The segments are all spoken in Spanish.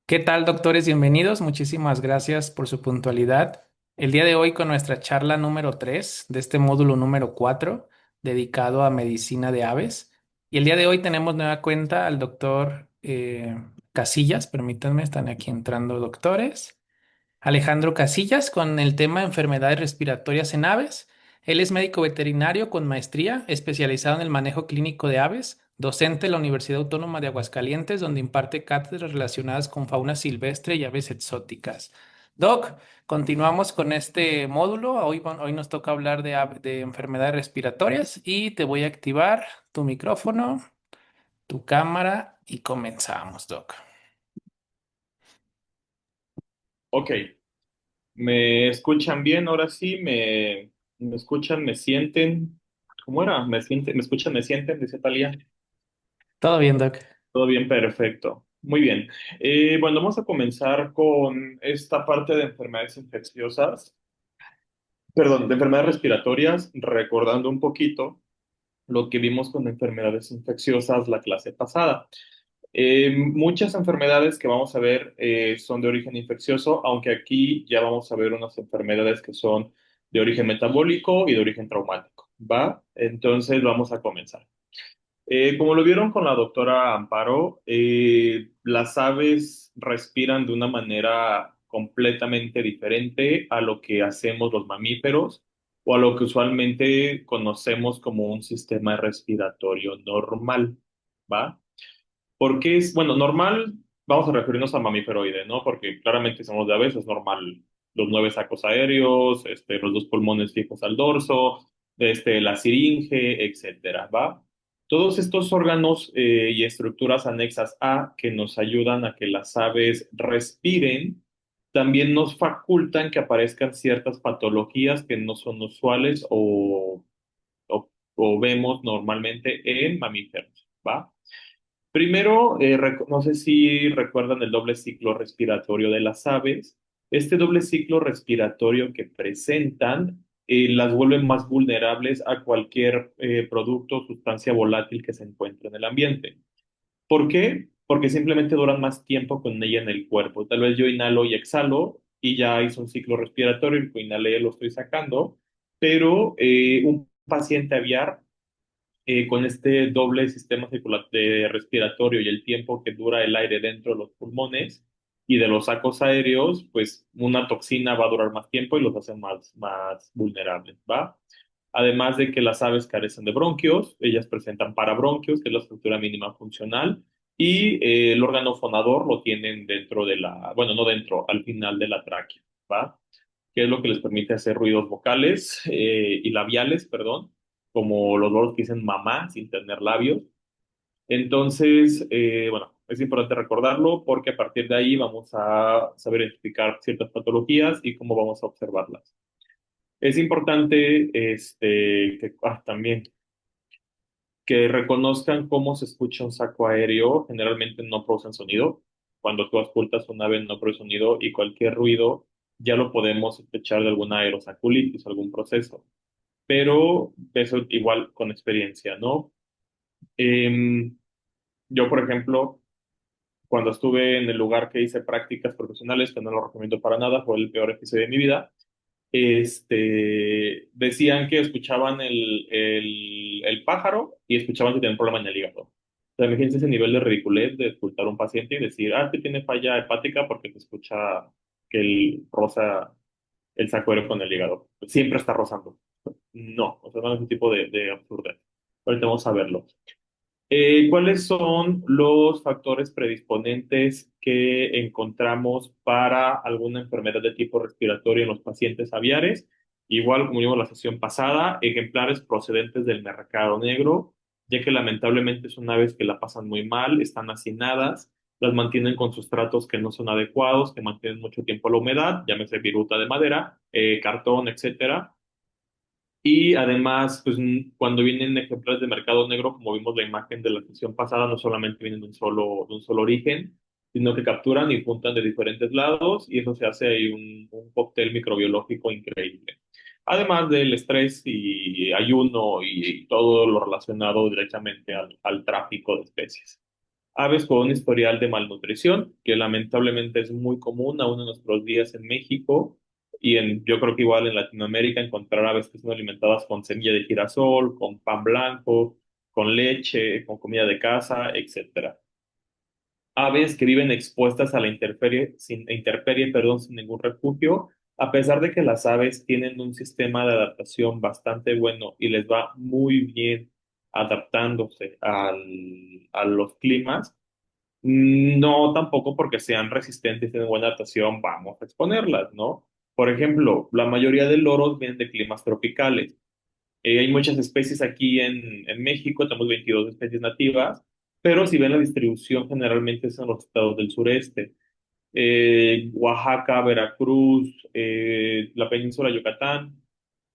¿Qué tal, doctores? Bienvenidos. Muchísimas gracias por su puntualidad. El día de hoy con nuestra charla número 3 de este módulo número 4 dedicado a medicina de aves. Y el día de hoy tenemos nueva cuenta al doctor Casillas. Permítanme, están aquí entrando doctores. Alejandro Casillas con el tema enfermedades respiratorias en aves. Él es médico veterinario con maestría, especializado en el manejo clínico de aves, docente de la Universidad Autónoma de Aguascalientes, donde imparte cátedras relacionadas con fauna silvestre y aves exóticas. Doc, continuamos con este módulo. Hoy nos toca hablar de enfermedades respiratorias y te voy a activar tu micrófono, tu cámara y comenzamos, Doc. Ok, ¿me escuchan bien? Ahora sí, me escuchan, me sienten. ¿Cómo era? ¿Me sienten, me escuchan, me sienten? Dice Talía. ¿Todo bien, Doc? Todo bien, perfecto. Muy bien. Bueno, vamos a comenzar con esta parte de enfermedades infecciosas, perdón, de enfermedades respiratorias, recordando un poquito lo que vimos con enfermedades infecciosas la clase pasada. Muchas enfermedades que vamos a ver son de origen infeccioso, aunque aquí ya vamos a ver unas enfermedades que son de origen metabólico y de origen traumático, ¿va? Entonces vamos a comenzar. Como lo vieron con la doctora Amparo, las aves respiran de una manera completamente diferente a lo que hacemos los mamíferos o a lo que usualmente conocemos como un sistema respiratorio normal, ¿va? Porque es, bueno, normal, vamos a referirnos a mamíferoide, ¿no? Porque claramente somos de aves, es normal los nueve sacos aéreos, los dos pulmones fijos al dorso, la siringe, etcétera, ¿va? Todos estos órganos y estructuras anexas a que nos ayudan a que las aves respiren, también nos facultan que aparezcan ciertas patologías que no son usuales o vemos normalmente en mamíferos, ¿va? Primero, no sé si recuerdan el doble ciclo respiratorio de las aves. Este doble ciclo respiratorio que presentan las vuelve más vulnerables a cualquier producto o sustancia volátil que se encuentre en el ambiente. ¿Por qué? Porque simplemente duran más tiempo con ella en el cuerpo. Tal vez yo inhalo y exhalo y ya hice un ciclo respiratorio, y lo inhalé y lo estoy sacando, pero un paciente aviar con este doble sistema respiratorio y el tiempo que dura el aire dentro de los pulmones y de los sacos aéreos, pues una toxina va a durar más tiempo y los hace más vulnerables, ¿va? Además de que las aves carecen de bronquios, ellas presentan parabronquios, que es la estructura mínima funcional, y el órgano fonador lo tienen dentro de bueno, no dentro, al final de la tráquea, ¿va? Que es lo que les permite hacer ruidos vocales y labiales, perdón, como los loros que dicen mamá sin tener labios. Entonces, bueno, es importante recordarlo porque a partir de ahí vamos a saber identificar ciertas patologías y cómo vamos a observarlas. Es importante también que reconozcan cómo se escucha un saco aéreo. Generalmente no producen sonido. Cuando tú auscultas un ave no produce sonido y cualquier ruido ya lo podemos sospechar de alguna aerosaculitis, algún proceso. Pero eso igual con experiencia, ¿no? Em, yo, por ejemplo, cuando estuve en el lugar que hice prácticas profesionales, que no lo recomiendo para nada, fue el peor episodio de mi vida, decían que escuchaban el pájaro y escuchaban que tenían un problema en el hígado. O sea, imagínense ese nivel de ridiculez de escuchar a un paciente y decir, ah, que tiene falla hepática porque se escucha que él roza el saco aéreo con el hígado. Siempre está rozando. No, o sea, no es un tipo de absurdez. Ahorita vamos a verlo. ¿Cuáles son los factores predisponentes que encontramos para alguna enfermedad de tipo respiratorio en los pacientes aviares? Igual, como vimos la sesión pasada, ejemplares procedentes del mercado negro, ya que lamentablemente son aves que la pasan muy mal, están hacinadas, las mantienen con sustratos que no son adecuados, que mantienen mucho tiempo la humedad, llámese viruta de madera, cartón, etcétera, y además, pues cuando vienen ejemplares de mercado negro, como vimos la imagen de la sesión pasada, no solamente vienen de un solo origen, sino que capturan y juntan de diferentes lados y eso se hace ahí un cóctel microbiológico increíble. Además del estrés y ayuno y todo lo relacionado directamente al tráfico de especies. Aves con un historial de malnutrición, que lamentablemente es muy común aún en nuestros días en México y yo creo que igual en Latinoamérica encontrar aves que son alimentadas con semilla de girasol, con pan blanco, con leche, con comida de casa, etcétera. Aves que viven expuestas a la intemperie, perdón, sin ningún refugio, a pesar de que las aves tienen un sistema de adaptación bastante bueno y les va muy bien adaptándose a los climas, no tampoco porque sean resistentes y tienen buena adaptación, vamos a exponerlas, ¿no? Por ejemplo, la mayoría de loros vienen de climas tropicales. Hay muchas especies aquí en México, tenemos 22 especies nativas, pero si ven la distribución generalmente es en los estados del sureste. Oaxaca, Veracruz, la península de Yucatán,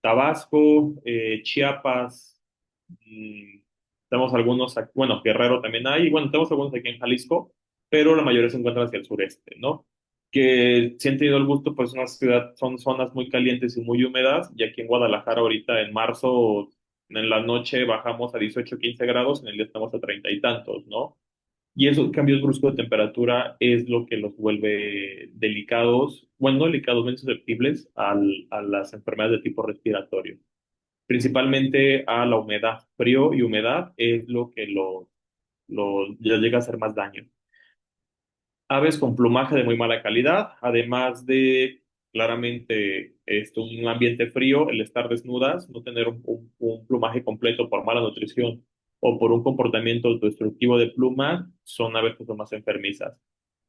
Tabasco, Chiapas, mm, tenemos algunos, bueno, Guerrero también hay, bueno, tenemos algunos aquí en Jalisco, pero la mayoría se encuentran hacia el sureste, ¿no? Que si han tenido el gusto, pues una ciudad, son zonas muy calientes y muy húmedas, y aquí en Guadalajara ahorita en marzo, en la noche bajamos a 18 15 grados, en el día estamos a 30 y tantos, ¿no? Y esos cambios bruscos de temperatura es lo que los vuelve delicados, bueno, no delicados, menos susceptibles a las enfermedades de tipo respiratorio. Principalmente a la humedad. Frío y humedad es lo que ya llega a hacer más daño. Aves con plumaje de muy mala calidad, además de claramente un ambiente frío, el estar desnudas, no tener un plumaje completo por mala nutrición o por un comportamiento autodestructivo de plumas, son aves que son más enfermizas.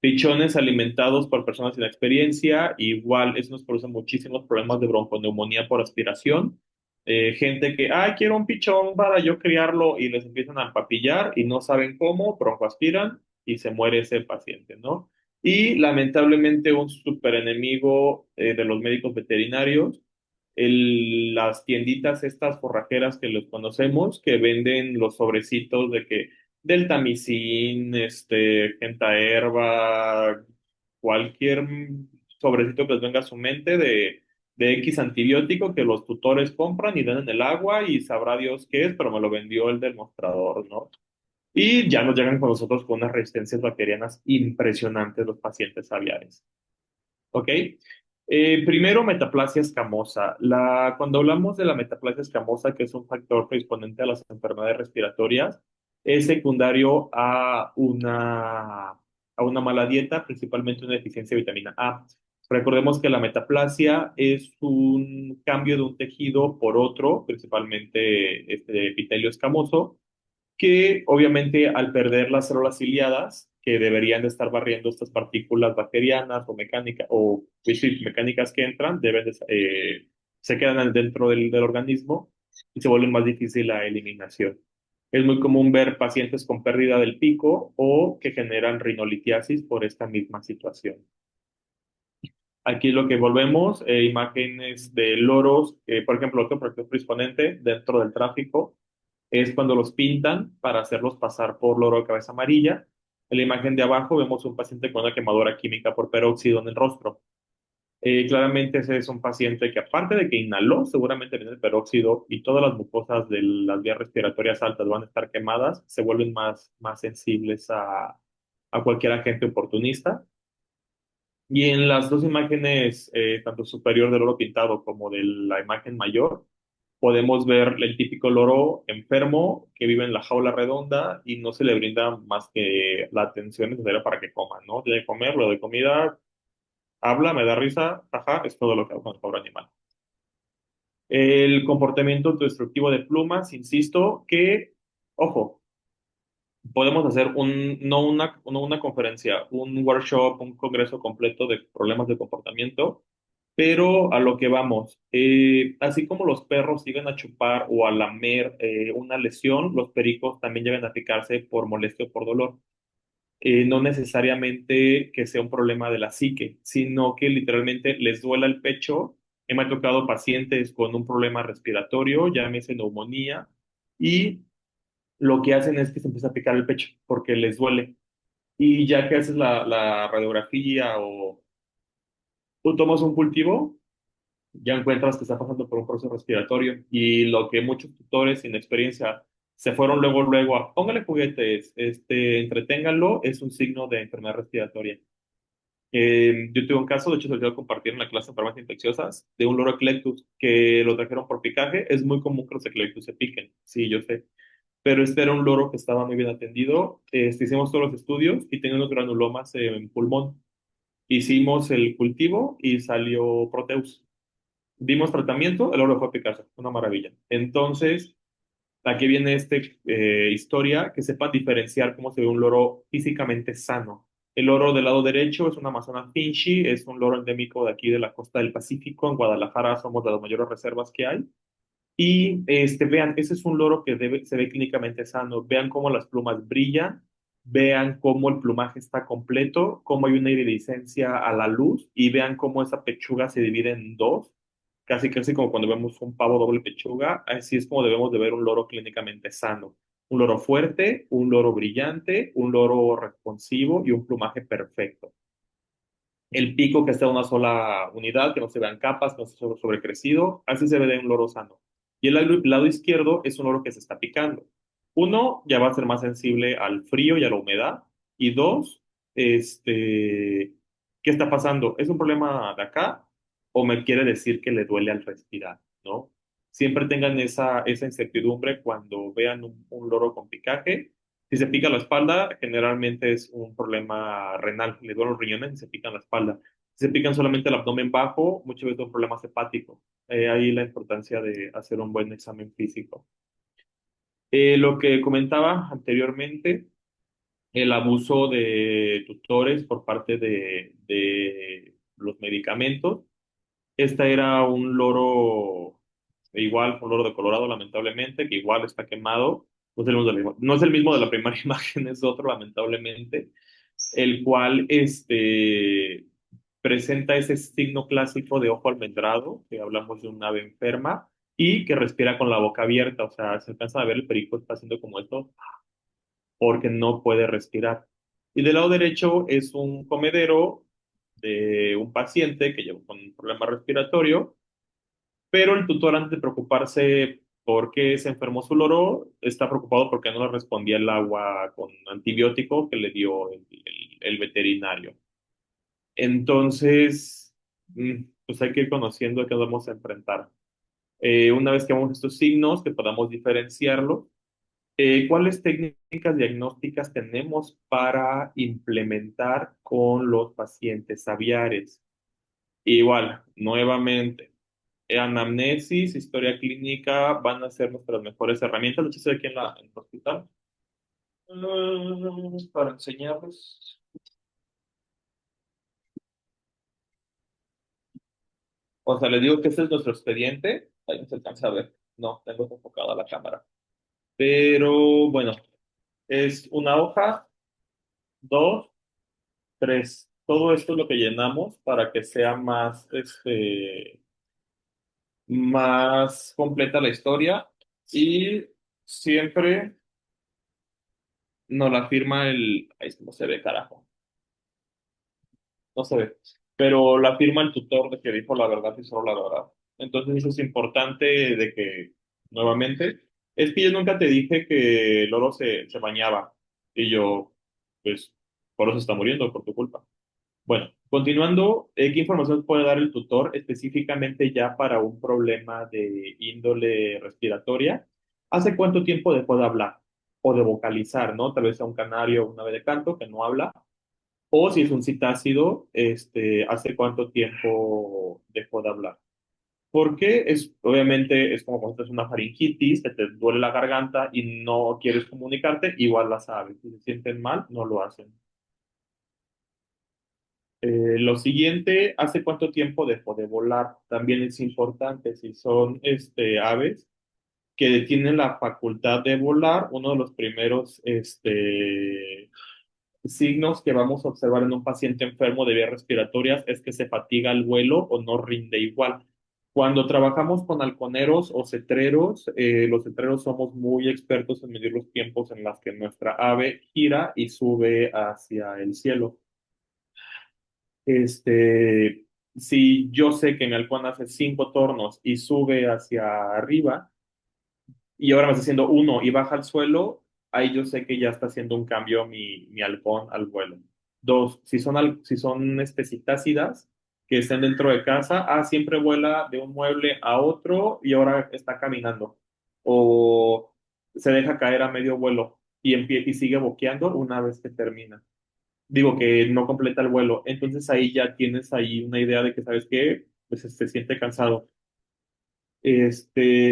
Pichones alimentados por personas sin experiencia, igual eso nos produce muchísimos problemas de bronconeumonía por aspiración. Gente que, ay, quiero un pichón para yo criarlo y les empiezan a papillar y no saben cómo, broncoaspiran y se muere ese paciente, ¿no? Y lamentablemente un super enemigo de los médicos veterinarios, las tienditas estas forrajeras que los conocemos, que venden los sobrecitos de que del Tamicin, Gentaherba, cualquier sobrecito que les venga a su mente de X antibiótico que los tutores compran y dan en el agua y sabrá Dios qué es, pero me lo vendió el del mostrador, ¿no? Y ya nos llegan con nosotros con unas resistencias bacterianas impresionantes los pacientes aviares. ¿Ok? Primero, metaplasia escamosa. Cuando hablamos de la metaplasia escamosa, que es un factor predisponente a las enfermedades respiratorias, es secundario a una mala dieta, principalmente una deficiencia de vitamina A. Recordemos que la metaplasia es un cambio de un tejido por otro, principalmente este epitelio escamoso, que obviamente al perder las células ciliadas, que deberían de estar barriendo estas partículas bacterianas o mecánicas, o pues sí, mecánicas que entran, se quedan dentro del organismo y se vuelven más difícil la eliminación. Es muy común ver pacientes con pérdida del pico o que generan rinolitiasis por esta misma situación. Aquí lo que volvemos, imágenes de loros, por ejemplo, otro factor predisponente dentro del tráfico es cuando los pintan para hacerlos pasar por loro de cabeza amarilla. En la imagen de abajo vemos un paciente con una quemadura química por peróxido en el rostro. Claramente ese es un paciente que aparte de que inhaló seguramente viene el peróxido y todas las mucosas de las vías respiratorias altas van a estar quemadas, se vuelven más sensibles a cualquier agente oportunista. Y en las dos imágenes, tanto superior del loro pintado como de la imagen mayor, podemos ver el típico loro enfermo que vive en la jaula redonda y no se le brinda más que la atención necesaria para que coma, ¿no? Tiene que comer, le doy comida, habla, me da risa, ajá, es todo lo que hago con el pobre animal. El comportamiento autodestructivo de plumas, insisto, que, ojo, podemos hacer no una conferencia, un workshop, un congreso completo de problemas de comportamiento, pero a lo que vamos, así como los perros llegan a chupar o a lamer una lesión, los pericos también llegan a picarse por molestia o por dolor. No necesariamente que sea un problema de la psique, sino que literalmente les duela el pecho. Me ha tocado pacientes con un problema respiratorio, llámese neumonía, y lo que hacen es que se empieza a picar el pecho porque les duele. Y ya que haces la radiografía o tomas un cultivo, ya encuentras que está pasando por un proceso respiratorio y lo que muchos tutores sin experiencia Se fueron luego a, póngale juguetes, entreténganlo, es un signo de enfermedad respiratoria. Yo tuve un caso, de hecho se olvidó compartir en la clase de enfermedades infecciosas, de un loro eclectus que lo trajeron por picaje. Es muy común que los eclectus se piquen, sí, yo sé. Pero este era un loro que estaba muy bien atendido. Hicimos todos los estudios y tenía unos granulomas en pulmón. Hicimos el cultivo y salió Proteus. Dimos tratamiento, el loro fue a picarse, una maravilla. Entonces, aquí viene esta historia, que sepan diferenciar cómo se ve un loro físicamente sano. El loro del lado derecho es un Amazonas finchi, es un loro endémico de aquí de la costa del Pacífico. En Guadalajara somos de las mayores reservas que hay. Y vean, ese es un loro que se ve clínicamente sano. Vean cómo las plumas brillan, vean cómo el plumaje está completo, cómo hay una iridiscencia a la luz y vean cómo esa pechuga se divide en dos, casi casi como cuando vemos un pavo doble pechuga. Así es como debemos de ver un loro clínicamente sano. Un loro fuerte, un loro brillante, un loro responsivo y un plumaje perfecto. El pico que está en una sola unidad, que no se vean capas, no se sobrecrecido, así se ve de un loro sano. Y lado izquierdo es un loro que se está picando. Uno, ya va a ser más sensible al frío y a la humedad. Y dos, ¿qué está pasando? ¿Es un problema de acá o me quiere decir que le duele al respirar? ¿No? Siempre tengan esa incertidumbre cuando vean un loro con picaje. Si se pica la espalda, generalmente es un problema renal, le duelen los riñones y se pican la espalda. Si se pican solamente el abdomen bajo, muchas veces son problemas hepáticos. Ahí la importancia de hacer un buen examen físico. Lo que comentaba anteriormente, el abuso de tutores por parte de los medicamentos. Esta era un loro, igual, un loro de Colorado, lamentablemente, que igual está quemado. No es el mismo de la primera imagen, es otro, lamentablemente, el cual presenta ese signo clásico de ojo almendrado, que hablamos de un ave enferma, y que respira con la boca abierta. O sea, se alcanza a ver el perico está haciendo como esto porque no puede respirar. Y del lado derecho es un comedero de un paciente que lleva con un problema respiratorio, pero el tutor, antes de preocuparse por qué se enfermó su loro, está preocupado porque no le respondía el agua con antibiótico que le dio el veterinario. Entonces, pues hay que ir conociendo a qué nos vamos a enfrentar. Una vez que vemos estos signos, que podamos diferenciarlos, ¿cuáles técnicas diagnósticas tenemos para implementar con los pacientes aviares? Igual, nuevamente, anamnesis, historia clínica van a ser nuestras mejores herramientas. Lo hice aquí en el hospital para enseñarles. O sea, les digo que este es nuestro expediente. Ahí no se alcanza a ver. No, tengo enfocada la cámara. Pero bueno, es una hoja, dos, tres. Todo esto es lo que llenamos para que sea más completa la historia. Y siempre nos la firma ahí no se ve, carajo. No se ve. Pero la firma el tutor de que dijo la verdad y solo la verdad. Entonces eso es importante de que, nuevamente, es que yo nunca te dije que Loro se bañaba. Y yo, pues, por eso está muriendo, por tu culpa. Bueno, continuando, ¿qué información puede dar el tutor específicamente ya para un problema de índole respiratoria? ¿Hace cuánto tiempo dejó de hablar o de vocalizar, ¿no? Tal vez sea un canario o un ave de canto que no habla, o si es un citácido, ¿hace cuánto tiempo dejó de hablar? Porque obviamente es como cuando tienes una faringitis, que te duele la garganta y no quieres comunicarte, igual las aves. Si se sienten mal, no lo hacen. Lo siguiente, ¿hace cuánto tiempo dejó de volar? También es importante, si son aves que tienen la facultad de volar, uno de los primeros signos que vamos a observar en un paciente enfermo de vías respiratorias es que se fatiga al vuelo o no rinde igual. Cuando trabajamos con halconeros o cetreros, los cetreros somos muy expertos en medir los tiempos en los que nuestra ave gira y sube hacia el cielo. Este, si yo sé que mi halcón hace 5 tornos y sube hacia arriba y ahora me está haciendo uno y baja al suelo, ahí yo sé que ya está haciendo un cambio mi halcón al vuelo. Dos, si son citácidas que estén dentro de casa, siempre vuela de un mueble a otro y ahora está caminando. O se deja caer a medio vuelo y sigue boqueando una vez que termina. Digo que no completa el vuelo. Entonces ahí ya tienes ahí una idea de que, ¿sabes qué? Pues se siente cansado.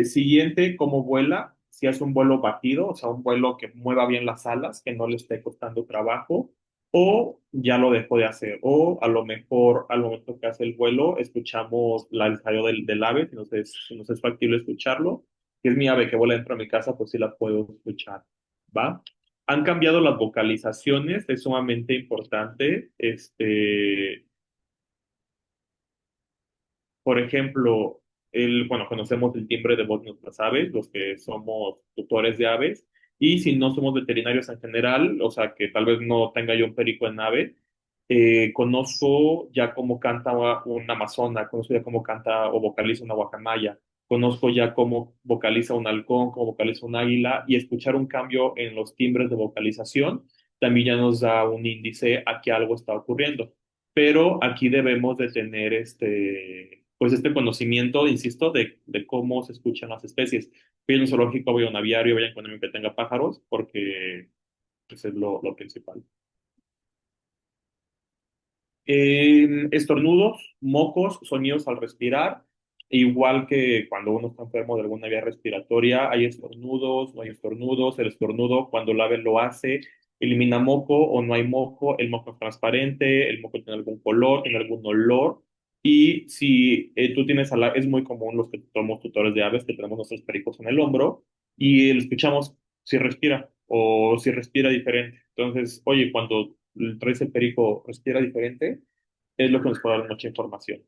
Siguiente, cómo vuela, si hace un vuelo batido, o sea, un vuelo que mueva bien las alas, que no le esté costando trabajo, o ya lo dejó de hacer, o a lo mejor al momento que hace el vuelo, escuchamos el salido del ave, si nos es factible escucharlo, que es mi ave que vuela dentro de mi casa, pues sí la puedo escuchar, ¿va? Han cambiado las vocalizaciones, es sumamente importante, por ejemplo, bueno, conocemos el timbre de voz de nuestras aves, los que somos tutores de aves, y si no somos veterinarios en general, o sea, que tal vez no tenga yo un perico en ave, conozco ya cómo canta una amazona, conozco ya cómo canta o vocaliza una guacamaya, conozco ya cómo vocaliza un halcón, cómo vocaliza un águila, y escuchar un cambio en los timbres de vocalización también ya nos da un índice a que algo está ocurriendo. Pero aquí debemos de tener pues este conocimiento, insisto, de cómo se escuchan las especies. Voy a un zoológico, voy a un aviario, voy a encontrar que tenga pájaros, porque pues, es lo principal. Estornudos, mocos, sonidos al respirar, igual que cuando uno está enfermo de alguna vía respiratoria, hay estornudos, no hay estornudos, el estornudo cuando el ave lo hace, elimina moco o no hay moco, el moco es transparente, el moco tiene algún color, tiene algún olor, y si tú tienes es muy común los que somos tutores de aves que tenemos nuestros pericos en el hombro y le escuchamos si respira o si respira diferente. Entonces, oye, cuando traes el perico respira diferente, es lo que nos puede dar mucha información.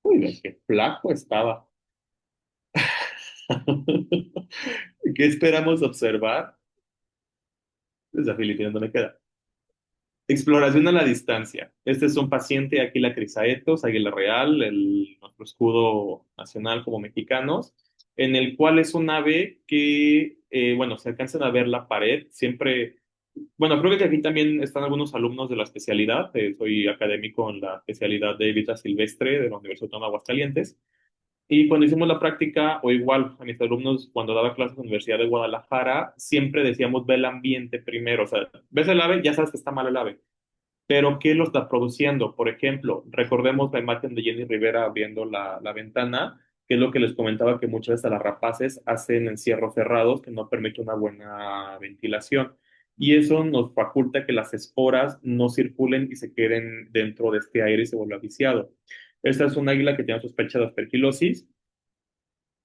Uy, qué flaco estaba. ¿Qué esperamos observar? Desde Filipinas no me queda. Exploración a la distancia. Este es un paciente, Aquila crisaetos, águila real, nuestro escudo nacional como mexicanos, en el cual es un ave que, bueno, se alcanzan a ver la pared, siempre, bueno, creo que aquí también están algunos alumnos de la especialidad, soy académico en la especialidad de vida silvestre de la Universidad Autónoma de Aguascalientes, y cuando hicimos la práctica, o igual a mis alumnos, cuando daba clases en la Universidad de Guadalajara, siempre decíamos, ve el ambiente primero, o sea, ves el ave, ya sabes que está mal el ave, pero ¿qué lo está produciendo? Por ejemplo, recordemos la imagen de Jenny Rivera abriendo la ventana, que es lo que les comentaba que muchas veces a las rapaces hacen encierros cerrados que no permiten una buena ventilación. Y eso nos faculta que las esporas no circulen y se queden dentro de este aire y se vuelva viciado. Esta es un águila que tiene sospecha de aspergilosis.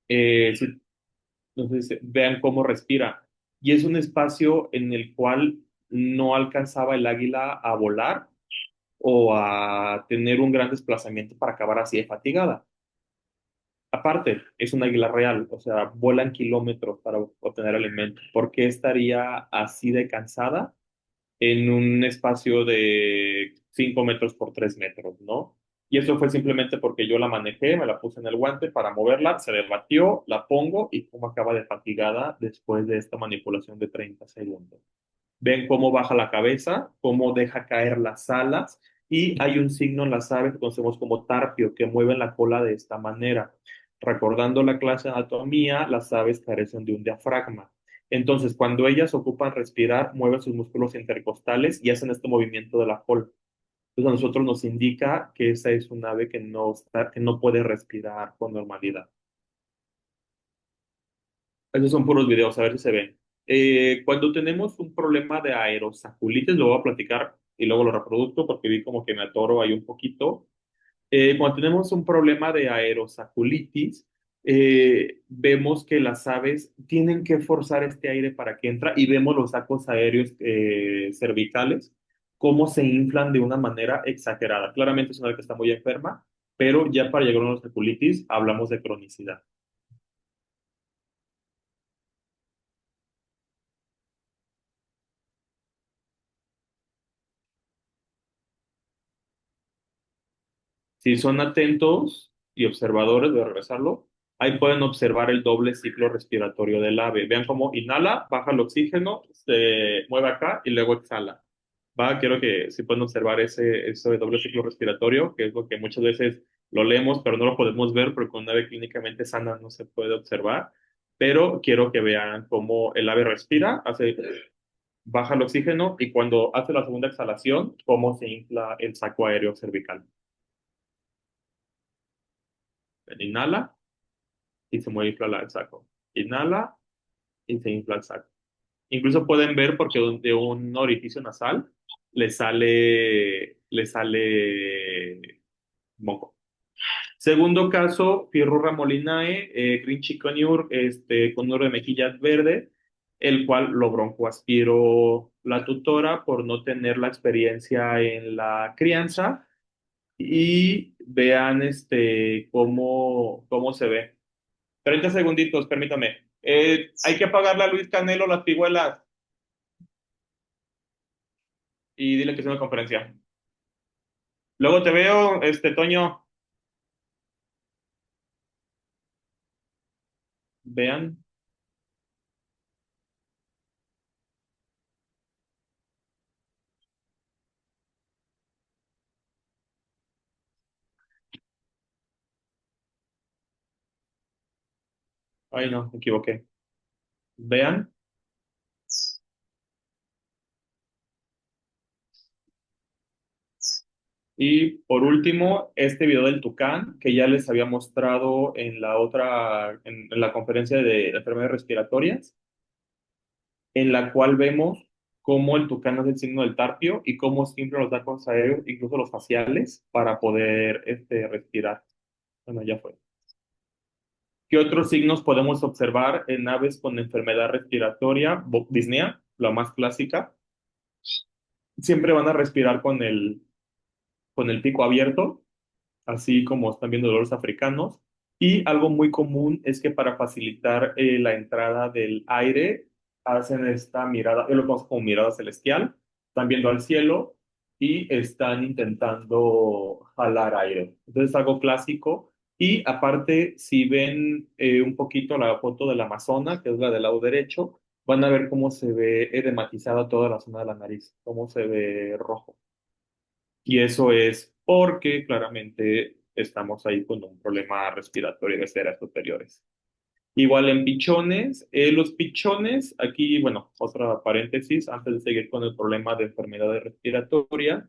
Entonces, vean cómo respira. Y es un espacio en el cual no alcanzaba el águila a volar o a tener un gran desplazamiento para acabar así de fatigada. Aparte, es un águila real, o sea, vuelan kilómetros para obtener alimento. ¿Por qué estaría así de cansada en un espacio de 5 metros por 3 metros, ¿no? Y eso fue simplemente porque yo la manejé, me la puse en el guante para moverla, se debatió, la pongo y cómo acaba de fatigada después de esta manipulación de 30 segundos. Ven cómo baja la cabeza, cómo deja caer las alas y hay un signo en las aves que conocemos como tarpio que mueven la cola de esta manera. Recordando la clase de anatomía, las aves carecen de un diafragma. Entonces, cuando ellas ocupan respirar, mueven sus músculos intercostales y hacen este movimiento de la cola. Entonces, a nosotros nos indica que esa es un ave que no puede respirar con normalidad. Esos son puros videos, a ver si se ven. Cuando tenemos un problema de aerosaculitis, lo voy a platicar y luego lo reproduzco porque vi como que me atoro ahí un poquito. Cuando tenemos un problema de aerosaculitis, vemos que las aves tienen que forzar este aire para que entra y vemos los sacos aéreos cervicales, cómo se inflan de una manera exagerada. Claramente es una ave que está muy enferma, pero ya para llegar a una aerosaculitis hablamos de cronicidad. Si son atentos y observadores, voy a regresarlo. Ahí pueden observar el doble ciclo respiratorio del ave. Vean cómo inhala, baja el oxígeno, se mueve acá y luego exhala. Va, quiero que si pueden observar ese doble ciclo respiratorio, que es lo que muchas veces lo leemos, pero no lo podemos ver porque con un ave clínicamente sana no se puede observar. Pero quiero que vean cómo el ave respira, baja el oxígeno y cuando hace la segunda exhalación, cómo se infla el saco aéreo cervical. Inhala y se mueve infla el saco. Inhala y se infla el saco. Incluso pueden ver porque de un orificio nasal le sale moco. Segundo caso, Pirrurra molinae, Green Chiconure, con de mejillas verde, el cual lo broncoaspiró la tutora por no tener la experiencia en la crianza. Y vean cómo se ve. 30 segunditos, permítame. Hay que apagarle a Luis Canelo las pigüelas y dile que es una conferencia. Luego te veo, Toño. Vean. Ay, no, me equivoqué. Vean. Y por último, este video del tucán que ya les había mostrado en la otra, en la conferencia de enfermedades respiratorias, en la cual vemos cómo el tucán hace el signo del tarpio y cómo siempre los da con aéreos, incluso los faciales, para poder respirar. Bueno, ya fue. ¿Qué otros signos podemos observar en aves con enfermedad respiratoria? Disnea, la más clásica. Siempre van a respirar con el pico abierto, así como están viendo los africanos. Y algo muy común es que para facilitar la entrada del aire, hacen esta mirada, yo lo conozco como mirada celestial, están viendo al cielo y están intentando jalar aire. Entonces es algo clásico. Y aparte, si ven un poquito la foto del Amazonas, que es la del lado derecho, van a ver cómo se ve edematizada toda la zona de la nariz, cómo se ve rojo. Y eso es porque claramente estamos ahí con un problema respiratorio de esferas superiores. Igual en pichones, los pichones, aquí, bueno, otra paréntesis antes de seguir con el problema de enfermedades respiratorias.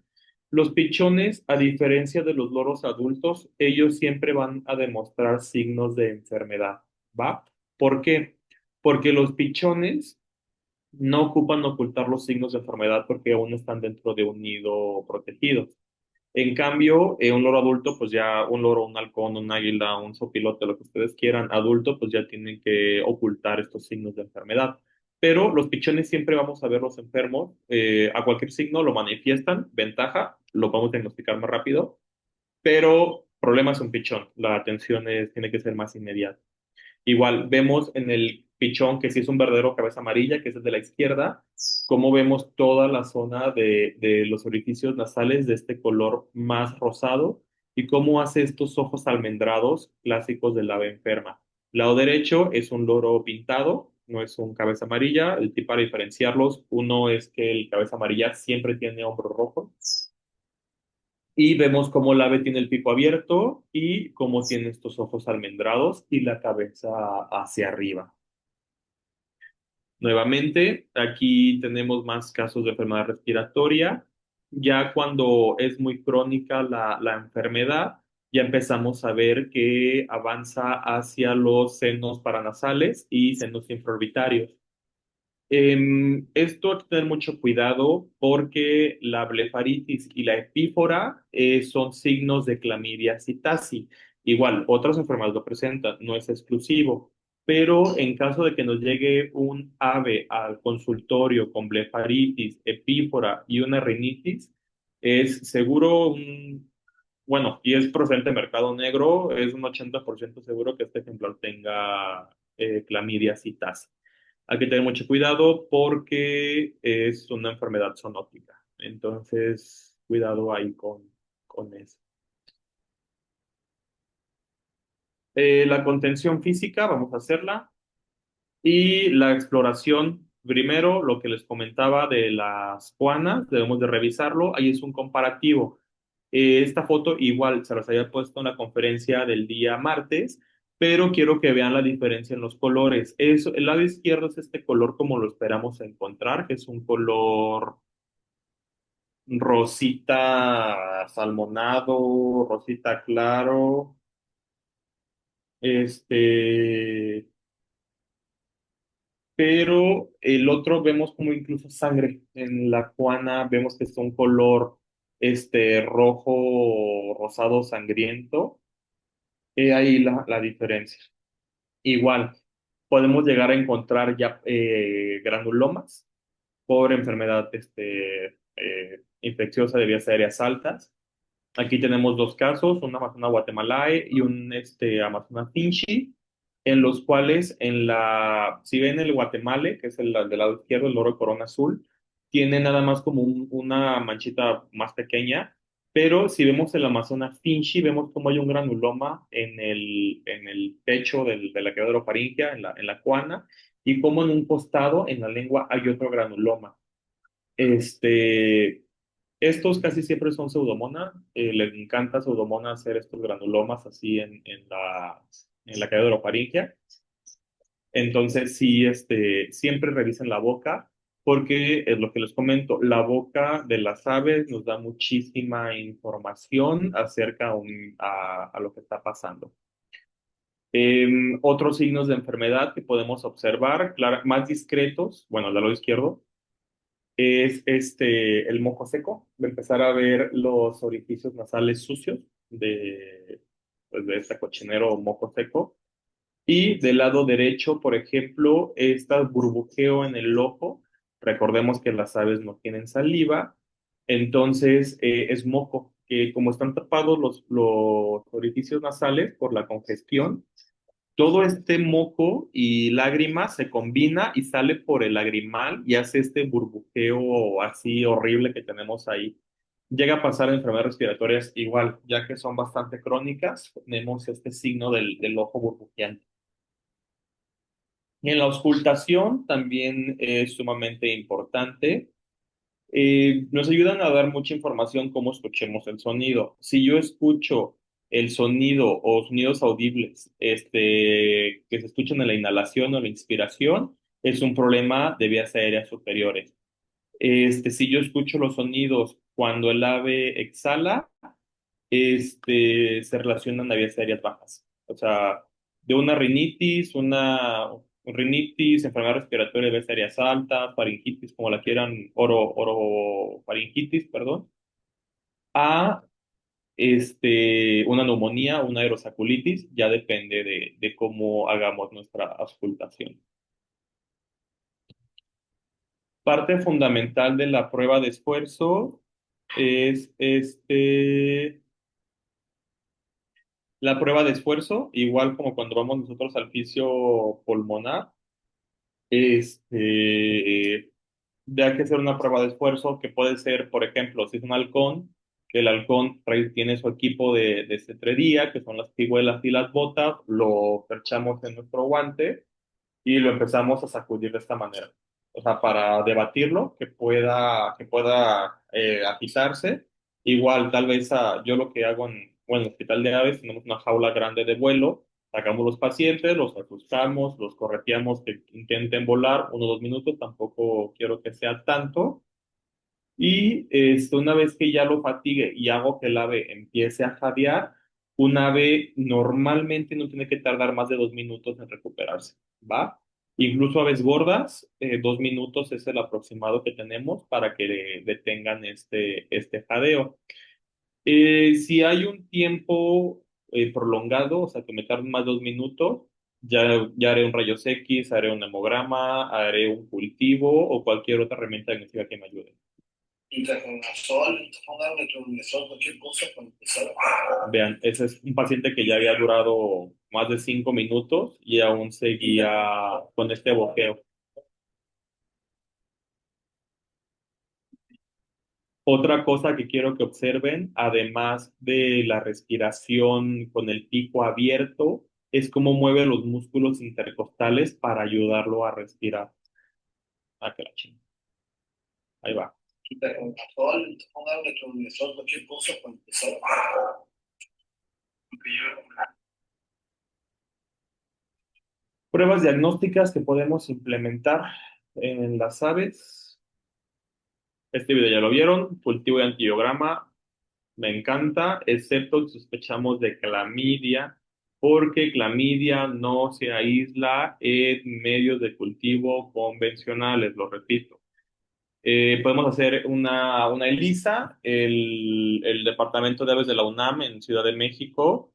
Los pichones, a diferencia de los loros adultos, ellos siempre van a demostrar signos de enfermedad, ¿va? ¿Por qué? Porque los pichones no ocupan ocultar los signos de enfermedad porque aún están dentro de un nido protegido. En cambio, un loro adulto, pues ya un loro, un halcón, un águila, un zopilote, lo que ustedes quieran, adulto, pues ya tienen que ocultar estos signos de enfermedad. Pero los pichones siempre vamos a verlos enfermos, a cualquier signo lo manifiestan, ventaja, lo vamos a diagnosticar más rápido, pero problema es un pichón, la atención tiene que ser más inmediata. Igual vemos en el pichón que sí es un verdadero cabeza amarilla, que es el de la izquierda, cómo vemos toda la zona de los orificios nasales de este color más rosado y cómo hace estos ojos almendrados clásicos del ave enferma. Lado derecho es un loro pintado, no es un cabeza amarilla. El tip para diferenciarlos, uno es que el cabeza amarilla siempre tiene hombros rojos y vemos cómo el ave tiene el pico abierto y cómo tiene estos ojos almendrados y la cabeza hacia arriba. Nuevamente, aquí tenemos más casos de enfermedad respiratoria. Ya cuando es muy crónica la enfermedad, ya empezamos a ver que avanza hacia los senos paranasales y senos infraorbitarios. Esto hay que tener mucho cuidado porque la blefaritis y la epífora son signos de clamidia citasi. Igual, otras enfermedades lo presentan, no es exclusivo, pero en caso de que nos llegue un ave al consultorio con blefaritis, epífora y una rinitis, es seguro bueno, y es procedente de mercado negro, es un 80% seguro que este ejemplar tenga clamidia citasi. Hay que tener mucho cuidado porque es una enfermedad zoonótica. Entonces, cuidado ahí con eso. La contención física, vamos a hacerla. Y la exploración, primero, lo que les comentaba de las Juanas, debemos de revisarlo. Ahí es un comparativo. Esta foto igual se las había puesto en la conferencia del día martes, pero quiero que vean la diferencia en los colores. El lado izquierdo es este color como lo esperamos encontrar, que es un color rosita salmonado, rosita claro. Este, pero el otro vemos como incluso sangre. En la Juana vemos que es un color rojo, rosado, sangriento. He ahí la diferencia. Igual, podemos llegar a encontrar ya granulomas por enfermedad infecciosa de vías aéreas altas. Aquí tenemos dos casos, un Amazona guatemalae y un Amazona finchi, en los cuales si ven el guatemale, que es el del lado izquierdo, el loro de corona azul, tiene nada más como una manchita más pequeña, pero si vemos el Amazona finchi, vemos como hay un granuloma en el pecho de la quebrada orofaringea, en la cuana, y como en un costado, en la lengua, hay otro granuloma. Este, Estos casi siempre son pseudomonas. Les encanta pseudomonas hacer estos granulomas así en la caída de la faringe. Entonces, sí, siempre revisen la boca, porque es lo que les comento, la boca de las aves nos da muchísima información acerca a lo que está pasando. Otros signos de enfermedad que podemos observar, más discretos, bueno, del lado izquierdo, es el moco seco, de empezar a ver los orificios nasales sucios pues, de este cochinero moco seco. Y del lado derecho, por ejemplo, está burbujeo en el ojo. Recordemos que las aves no tienen saliva, entonces es moco, que como están tapados los orificios nasales por la congestión, todo este moco y lágrima se combina y sale por el lagrimal y hace este burbujeo así horrible que tenemos ahí. Llega a pasar en enfermedades respiratorias igual, ya que son bastante crónicas, tenemos este signo del ojo burbujeante. Y en la auscultación también es sumamente importante. Nos ayudan a dar mucha información cómo escuchemos el sonido. Si yo escucho el sonido o sonidos audibles que se escuchan en la inhalación o la inspiración, es un problema de vías aéreas superiores. Si yo escucho los sonidos cuando el ave exhala, se relacionan a vías aéreas bajas. O sea, de una rinitis, enfermedad respiratoria de vías aéreas altas, faringitis, como la quieran, orofaringitis, perdón, a una neumonía, una aerosaculitis, ya depende de cómo hagamos nuestra auscultación. Parte fundamental de la prueba de esfuerzo es la prueba de esfuerzo, igual como cuando vamos nosotros al fisio pulmonar, hay que hacer una prueba de esfuerzo que puede ser, por ejemplo, si es un halcón, que el halcón tiene su equipo de cetrería, que son las piguelas y las botas, lo perchamos en nuestro guante y lo empezamos a sacudir de esta manera. O sea, para debatirlo, que pueda agitarse. Igual, tal vez yo lo que hago bueno, en el hospital de aves, tenemos una jaula grande de vuelo, sacamos los pacientes, los ajustamos, los correteamos que intenten volar 1 o 2 minutos, tampoco quiero que sea tanto. Y una vez que ya lo fatigue y hago que el ave empiece a jadear, un ave normalmente no tiene que tardar más de 2 minutos en recuperarse, ¿va? Incluso aves gordas, 2 minutos es el aproximado que tenemos para que detengan este jadeo. Si hay un tiempo prolongado, o sea, que me tarde más de 2 minutos, ya haré un rayos X, haré un hemograma, haré un cultivo o cualquier otra herramienta diagnóstica que me ayude. Intranasol, cualquier cosa para empezar. Vean, ese es un paciente que ya había durado más de 5 minutos y aún seguía con este boqueo. Otra cosa que quiero que observen, además de la respiración con el pico abierto, es cómo mueve los músculos intercostales para ayudarlo a respirar. Ah, que la chingada. Ahí va. Pero actual, póngale que empezó cualquier cosa para empezar. Pruebas diagnósticas que podemos implementar en las aves. Este video ya lo vieron, cultivo de angiograma, me encanta, excepto que sospechamos de clamidia, porque clamidia no se aísla en medios de cultivo convencionales, lo repito. Podemos hacer una ELISA, el Departamento de Aves de la UNAM en Ciudad de México,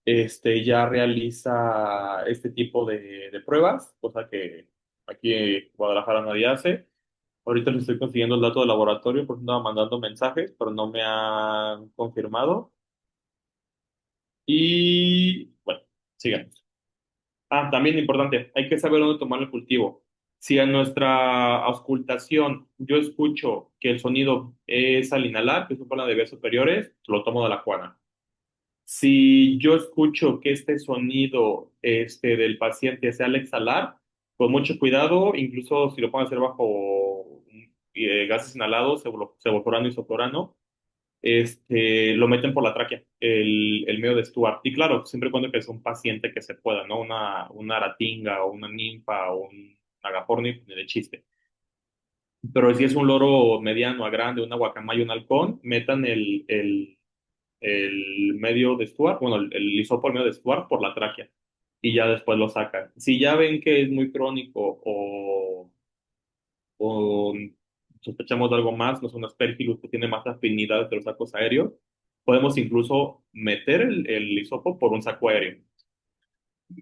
ya realiza este tipo de pruebas, cosa que aquí en Guadalajara nadie hace. Ahorita les estoy consiguiendo el dato del laboratorio porque andaba mandando mensajes, pero no me han confirmado. Y bueno, sigamos. Ah, también importante, hay que saber dónde tomar el cultivo. Si en nuestra auscultación yo escucho que el sonido es al inhalar, que es un problema de vías superiores, lo tomo de la Juana. Si yo escucho que este sonido del paciente sea al exhalar, con mucho cuidado, incluso si lo pueden hacer bajo gases inhalados, sevoflurano y soplorano, lo meten por la tráquea, el medio de Stuart. Y claro, siempre y cuando que es un paciente que se pueda, ¿no? Una aratinga o una ninfa o un agapornis, ni de chiste. Pero si es un loro mediano a grande, una guacamaya, un halcón, metan el medio de Stuart, bueno, el hisopo al medio de Stuart por la tráquea y ya después lo sacan. Si ya ven que es muy crónico o sospechamos de algo más, no es un aspergillus que tiene más afinidad de los sacos aéreos, podemos incluso meter el hisopo por un saco aéreo.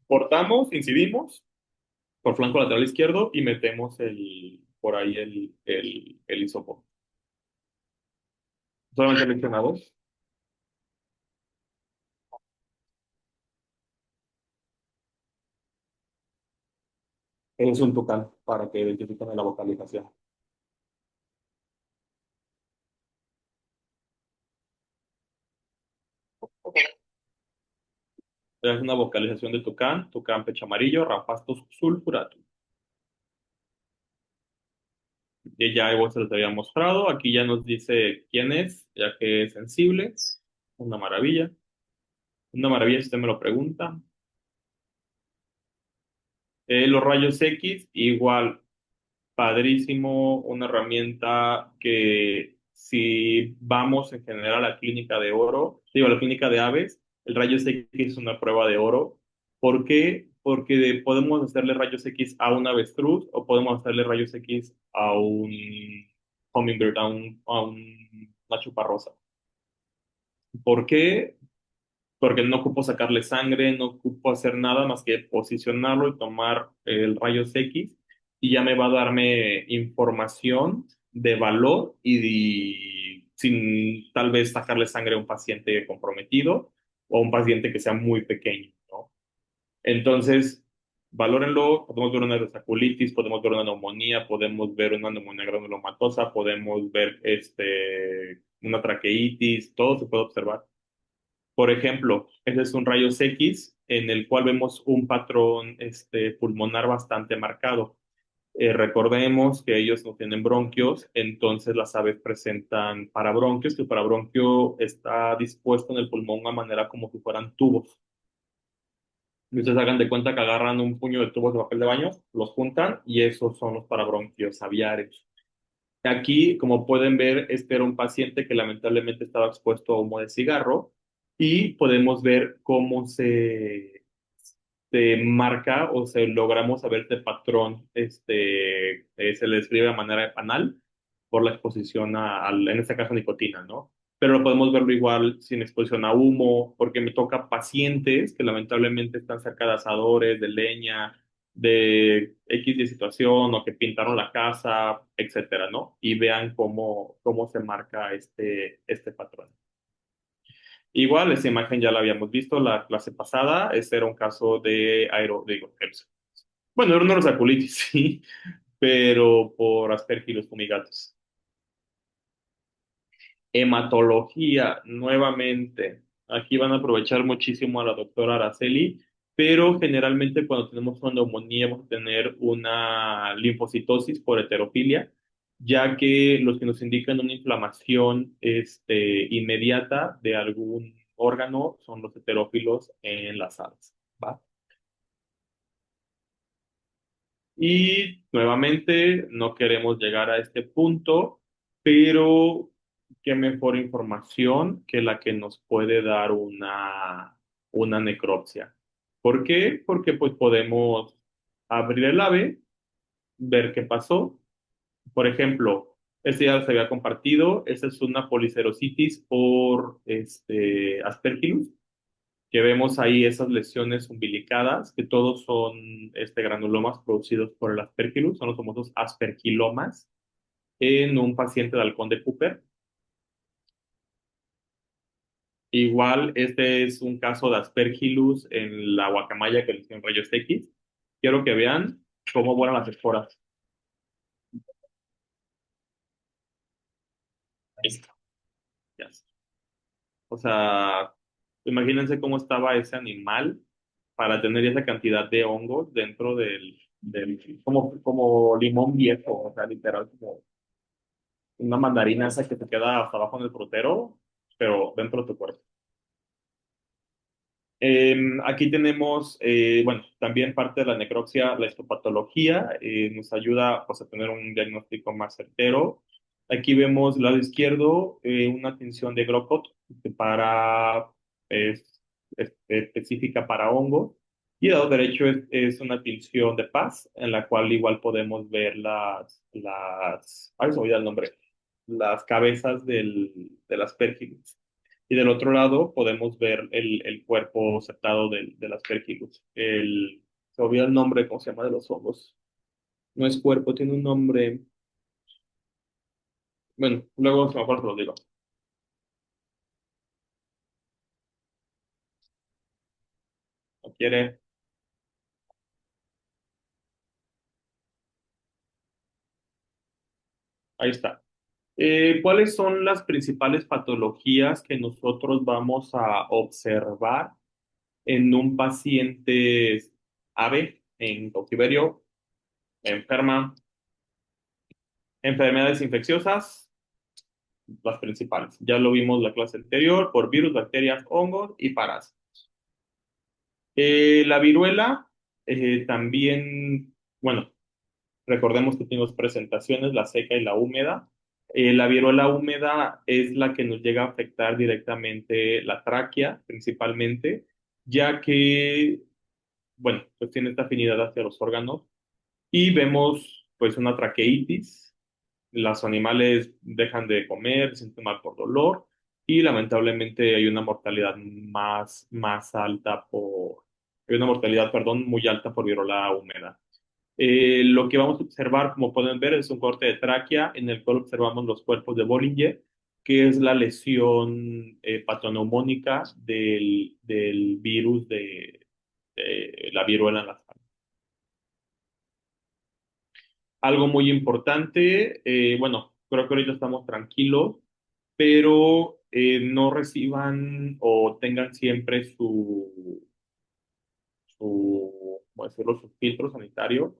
Cortamos, incidimos por flanco lateral izquierdo y metemos por ahí el hisopo. Solamente mencionados. Es un tucán para que identifiquen la vocalización. Es una vocalización de tucán, tucán pecho amarillo, Raphastos sulfuratum. Y ya igual se los había mostrado. Aquí ya nos dice quién es, ya que es sensible. Una maravilla. Una maravilla si usted me lo pregunta. Los rayos X, igual, padrísimo, una herramienta que si vamos en general a la clínica de oro, digo, a la clínica de aves, el rayos X es una prueba de oro. ¿Por qué? Porque podemos hacerle rayos X a un avestruz o podemos hacerle rayos X a un hummingbird, una chuparrosa. ¿Por qué? Porque no ocupo sacarle sangre, no ocupo hacer nada más que posicionarlo y tomar el rayos X y ya me va a darme información de valor sin tal vez sacarle sangre a un paciente comprometido o a un paciente que sea muy pequeño, ¿no? Entonces, valórenlo, podemos ver una desaculitis, podemos ver una neumonía, podemos ver una neumonía granulomatosa, podemos ver una traqueitis, todo se puede observar. Por ejemplo, ese es un rayos X en el cual vemos un patrón pulmonar bastante marcado. Recordemos que ellos no tienen bronquios, entonces las aves presentan parabronquios, que el parabronquio está dispuesto en el pulmón de una manera como si fueran tubos. Y ustedes hagan de cuenta que agarran un puño de tubos de papel de baño, los juntan y esos son los parabronquios aviares. Aquí, como pueden ver, este era un paciente que lamentablemente estaba expuesto a humo de cigarro y podemos ver cómo se marca o se logramos saber este patrón, se le describe de manera de panal por la exposición en este caso, nicotina, ¿no? Pero lo podemos verlo igual sin exposición a humo, porque me toca pacientes que lamentablemente están cerca de asadores, de leña, de X de situación o que pintaron la casa, etcétera, ¿no? Y vean cómo se marca este patrón. Igual, esa imagen ya la habíamos visto la clase pasada. Este era un caso de digo, bueno, era una rosaculitis, sí, pero por Aspergillus fumigatus. Hematología, nuevamente. Aquí van a aprovechar muchísimo a la doctora Araceli. pero generalmente cuando tenemos una neumonía vamos a tener una linfocitosis por heterofilia, ya que los que nos indican una inflamación inmediata de algún órgano son los heterófilos en las aves, ¿va? Y nuevamente, no queremos llegar a este punto, pero qué mejor información que la que nos puede dar una necropsia. ¿Por qué? Porque pues podemos abrir el ave, ver qué pasó. Por ejemplo, este ya se había compartido, esta es una policerositis por Aspergillus, que vemos ahí esas lesiones umbilicadas, que todos son granulomas producidos por el Aspergillus, son los famosos aspergilomas, en un paciente de halcón de Cooper. Igual, este es un caso de Aspergillus en la guacamaya que le hicieron rayos X. Quiero que vean cómo vuelan las esporas. Ahí está, ya está. O sea, imagínense cómo estaba ese animal para tener esa cantidad de hongos dentro como limón viejo, o sea, literal, como una mandarina esa que te queda hasta abajo en el frutero, pero dentro de tu cuerpo. Aquí tenemos, bueno, también parte de la necropsia, la histopatología, nos ayuda pues, a tener un diagnóstico más certero. Aquí vemos lado izquierdo una tinción de Grocott para, específica para hongos, y el lado derecho es una tinción de Paz, en la cual igual podemos ver ay, se me olvidó el nombre, las cabezas de las pérfidas. Y del otro lado podemos ver el cuerpo septado del Aspergillus. Se olvidó el nombre, ¿cómo se llama? De los hongos. No es cuerpo, tiene un nombre. Bueno, luego se me acuerdo, lo digo. ¿No quiere? Ahí está. ¿Cuáles son las principales patologías que nosotros vamos a observar en un paciente ave en cautiverio, enferma, enfermedades infecciosas? Las principales. Ya lo vimos la clase anterior, por virus, bacterias, hongos y parásitos. La viruela también, bueno, recordemos que tiene dos presentaciones, la seca y la húmeda. La viruela húmeda es la que nos llega a afectar directamente la tráquea, principalmente, ya que, bueno, pues tiene esta afinidad hacia los órganos y vemos pues una traqueitis. Los animales dejan de comer, se sienten mal por dolor y lamentablemente hay una mortalidad más alta hay una mortalidad, perdón, muy alta por viruela húmeda. Lo que vamos a observar, como pueden ver, es un corte de tráquea en el cual observamos los cuerpos de Bollinger, que es la lesión patoneumónica del virus de la viruela en la sangre. Algo muy importante, bueno, creo que ahorita estamos tranquilos, pero no reciban o tengan siempre ¿cómo decirlo?, su filtro sanitario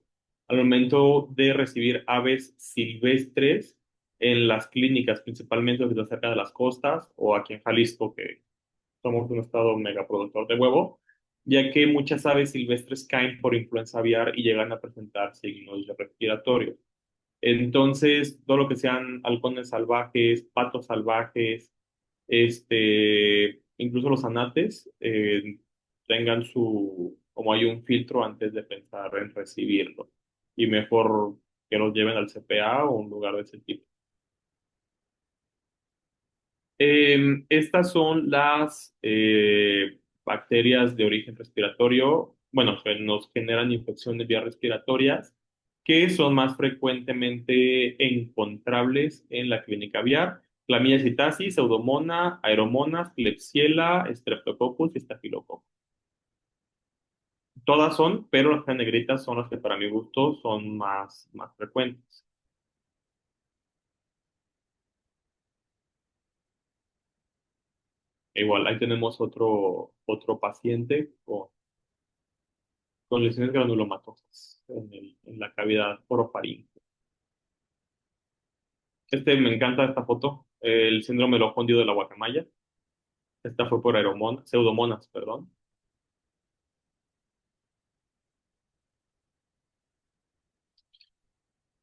al momento de recibir aves silvestres en las clínicas, principalmente que están cerca de las costas o aquí en Jalisco, que somos un estado megaproductor de huevo, ya que muchas aves silvestres caen por influenza aviar y llegan a presentar signos respiratorios. Entonces, todo lo que sean halcones salvajes, patos salvajes, incluso los anates, tengan como hay un filtro antes de pensar en recibirlo. Y mejor que los lleven al CPA o un lugar de ese tipo. Estas son las bacterias de origen respiratorio, bueno, que nos generan infecciones vías respiratorias, que son más frecuentemente encontrables en la clínica aviar. Clamidia citacis, Pseudomonas, Aeromonas, Klebsiella, Streptococcus y Staphylococcus. Todas son, pero las negritas son las que para mi gusto son más frecuentes. Igual, ahí tenemos otro paciente con lesiones granulomatosas en la cavidad orofaringe. Me encanta esta foto, el síndrome del ojo hundido de la guacamaya. Esta fue por pseudomonas, perdón.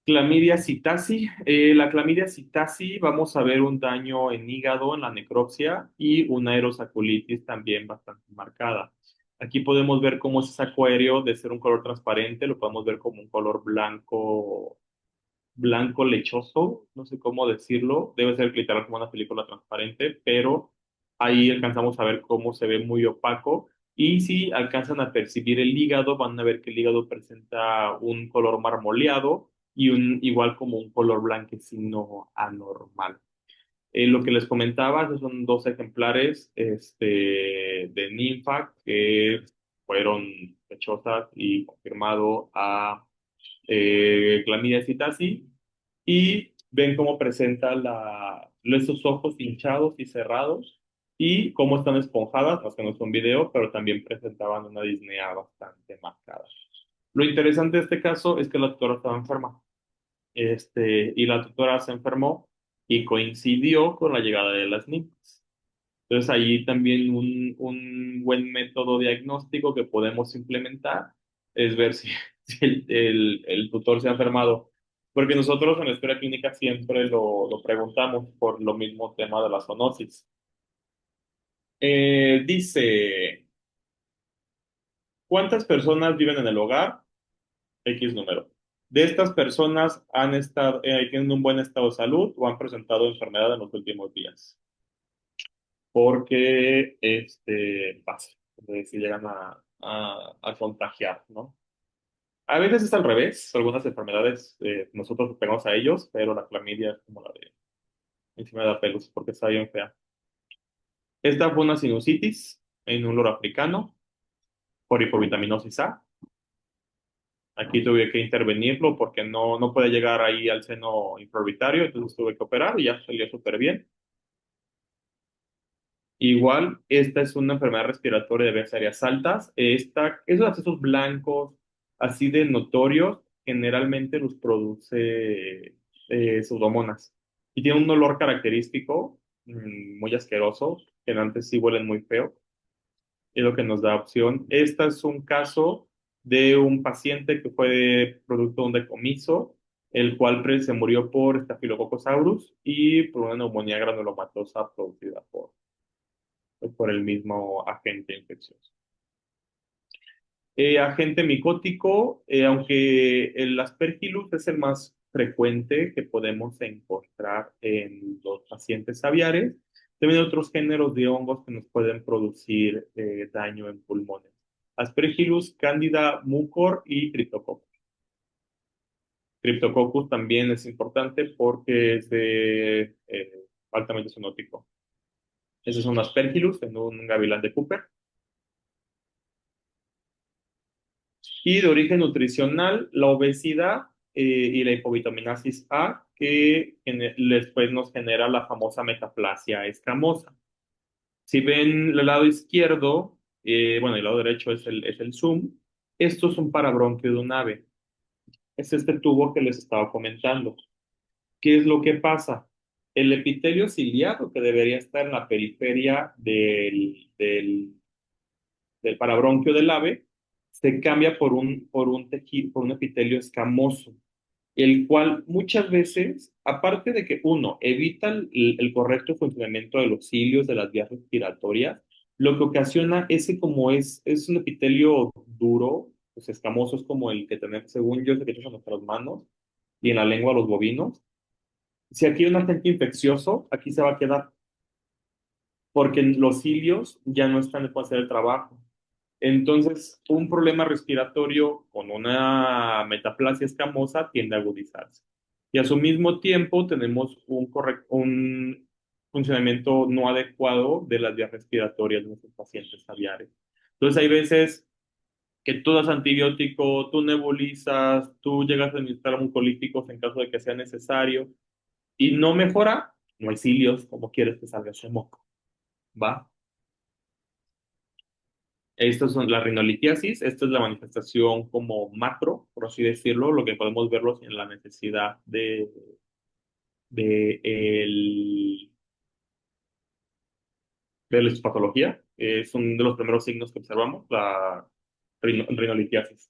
Clamidia citasi. La clamidia citasi, vamos a ver un daño en hígado, en la necropsia y una aerosaculitis también bastante marcada. Aquí podemos ver cómo ese saco aéreo, de ser un color transparente, lo podemos ver como un color blanco, blanco lechoso, no sé cómo decirlo, debe ser literal como una película transparente, pero ahí alcanzamos a ver cómo se ve muy opaco. Y si alcanzan a percibir el hígado, van a ver que el hígado presenta un color marmoleado y igual como un color blanquecino anormal. Lo que les comentaba, esos son dos ejemplares de ninfa que fueron hechosas y confirmado a clamidia citasi, y ven cómo presenta esos ojos hinchados y cerrados y cómo están esponjadas, más que no es un video, pero también presentaban una disnea bastante marcada. Lo interesante de este caso es que la tutora estaba enferma, y la tutora se enfermó y coincidió con la llegada de las ninfas. Entonces, ahí también un buen método diagnóstico que podemos implementar es ver si, si el tutor se ha enfermado. Porque nosotros en la historia clínica siempre lo preguntamos por lo mismo tema de la zoonosis. Dice, ¿cuántas personas viven en el hogar? X número. De estas personas tienen un buen estado de salud o han presentado enfermedad en los últimos días. Porque pasa, si llegan a contagiar, ¿no? A veces es al revés, algunas enfermedades nosotros pegamos a ellos, pero la clamidia es como la de encima de la pelos, porque está bien fea. Esta fue una sinusitis en un loro africano por hipovitaminosis A. Aquí tuve que intervenirlo porque no puede llegar ahí al seno infraorbitario, entonces tuve que operar y ya salió súper bien. Igual, esta es una enfermedad respiratoria de vías aéreas altas. Esos accesos blancos, así de notorios, generalmente los produce pseudomonas. Y tiene un olor característico, muy asqueroso, que antes sí huelen muy feo. Es lo que nos da opción. Este es un caso de un paciente que fue producto de un decomiso, el cual se murió por Staphylococcus aureus y por una neumonía granulomatosa producida por el mismo agente infeccioso. Agente micótico, aunque el Aspergillus es el más frecuente que podemos encontrar en los pacientes aviares, también hay otros géneros de hongos que nos pueden producir daño en pulmones. Aspergillus, Candida, Mucor y Cryptococcus. Cryptococcus también es importante porque es altamente zoonótico. Ese es un Aspergillus en un gavilán de Cooper. Y de origen nutricional, la obesidad y la hipovitaminasis A, que después nos genera la famosa metaplasia escamosa. Si ven el lado izquierdo, bueno, el lado derecho es el zoom, esto es un parabronquio de un ave. Es este tubo que les estaba comentando. ¿Qué es lo que pasa? El epitelio ciliado, que debería estar en la periferia del parabronquio del ave, se cambia por un tejido, por un epitelio escamoso, el cual muchas veces, aparte de que uno evita el correcto funcionamiento de los cilios, de las vías respiratorias, lo que ocasiona es que como es un epitelio duro, pues escamoso, es como el que tenemos, según yo, es el que tenemos en nuestras manos y en la lengua de los bovinos. Si aquí hay un agente infeccioso, aquí se va a quedar, porque los cilios ya no están para hacer el trabajo. Entonces, un problema respiratorio con una metaplasia escamosa tiende a agudizarse. Y a su mismo tiempo tenemos un funcionamiento no adecuado de las vías respiratorias de nuestros pacientes aviares. Entonces, hay veces que tú das antibiótico, tú nebulizas, tú llegas a administrar mucolíticos en caso de que sea necesario y no mejora, no hay cilios, como quieres que salga ese moco, ¿va? Estas son la rinolitiasis, esta es la manifestación como macro, por así decirlo, lo que podemos verlo en la necesidad de, de la histopatología. Es uno de los primeros signos que observamos, la rinolitiasis.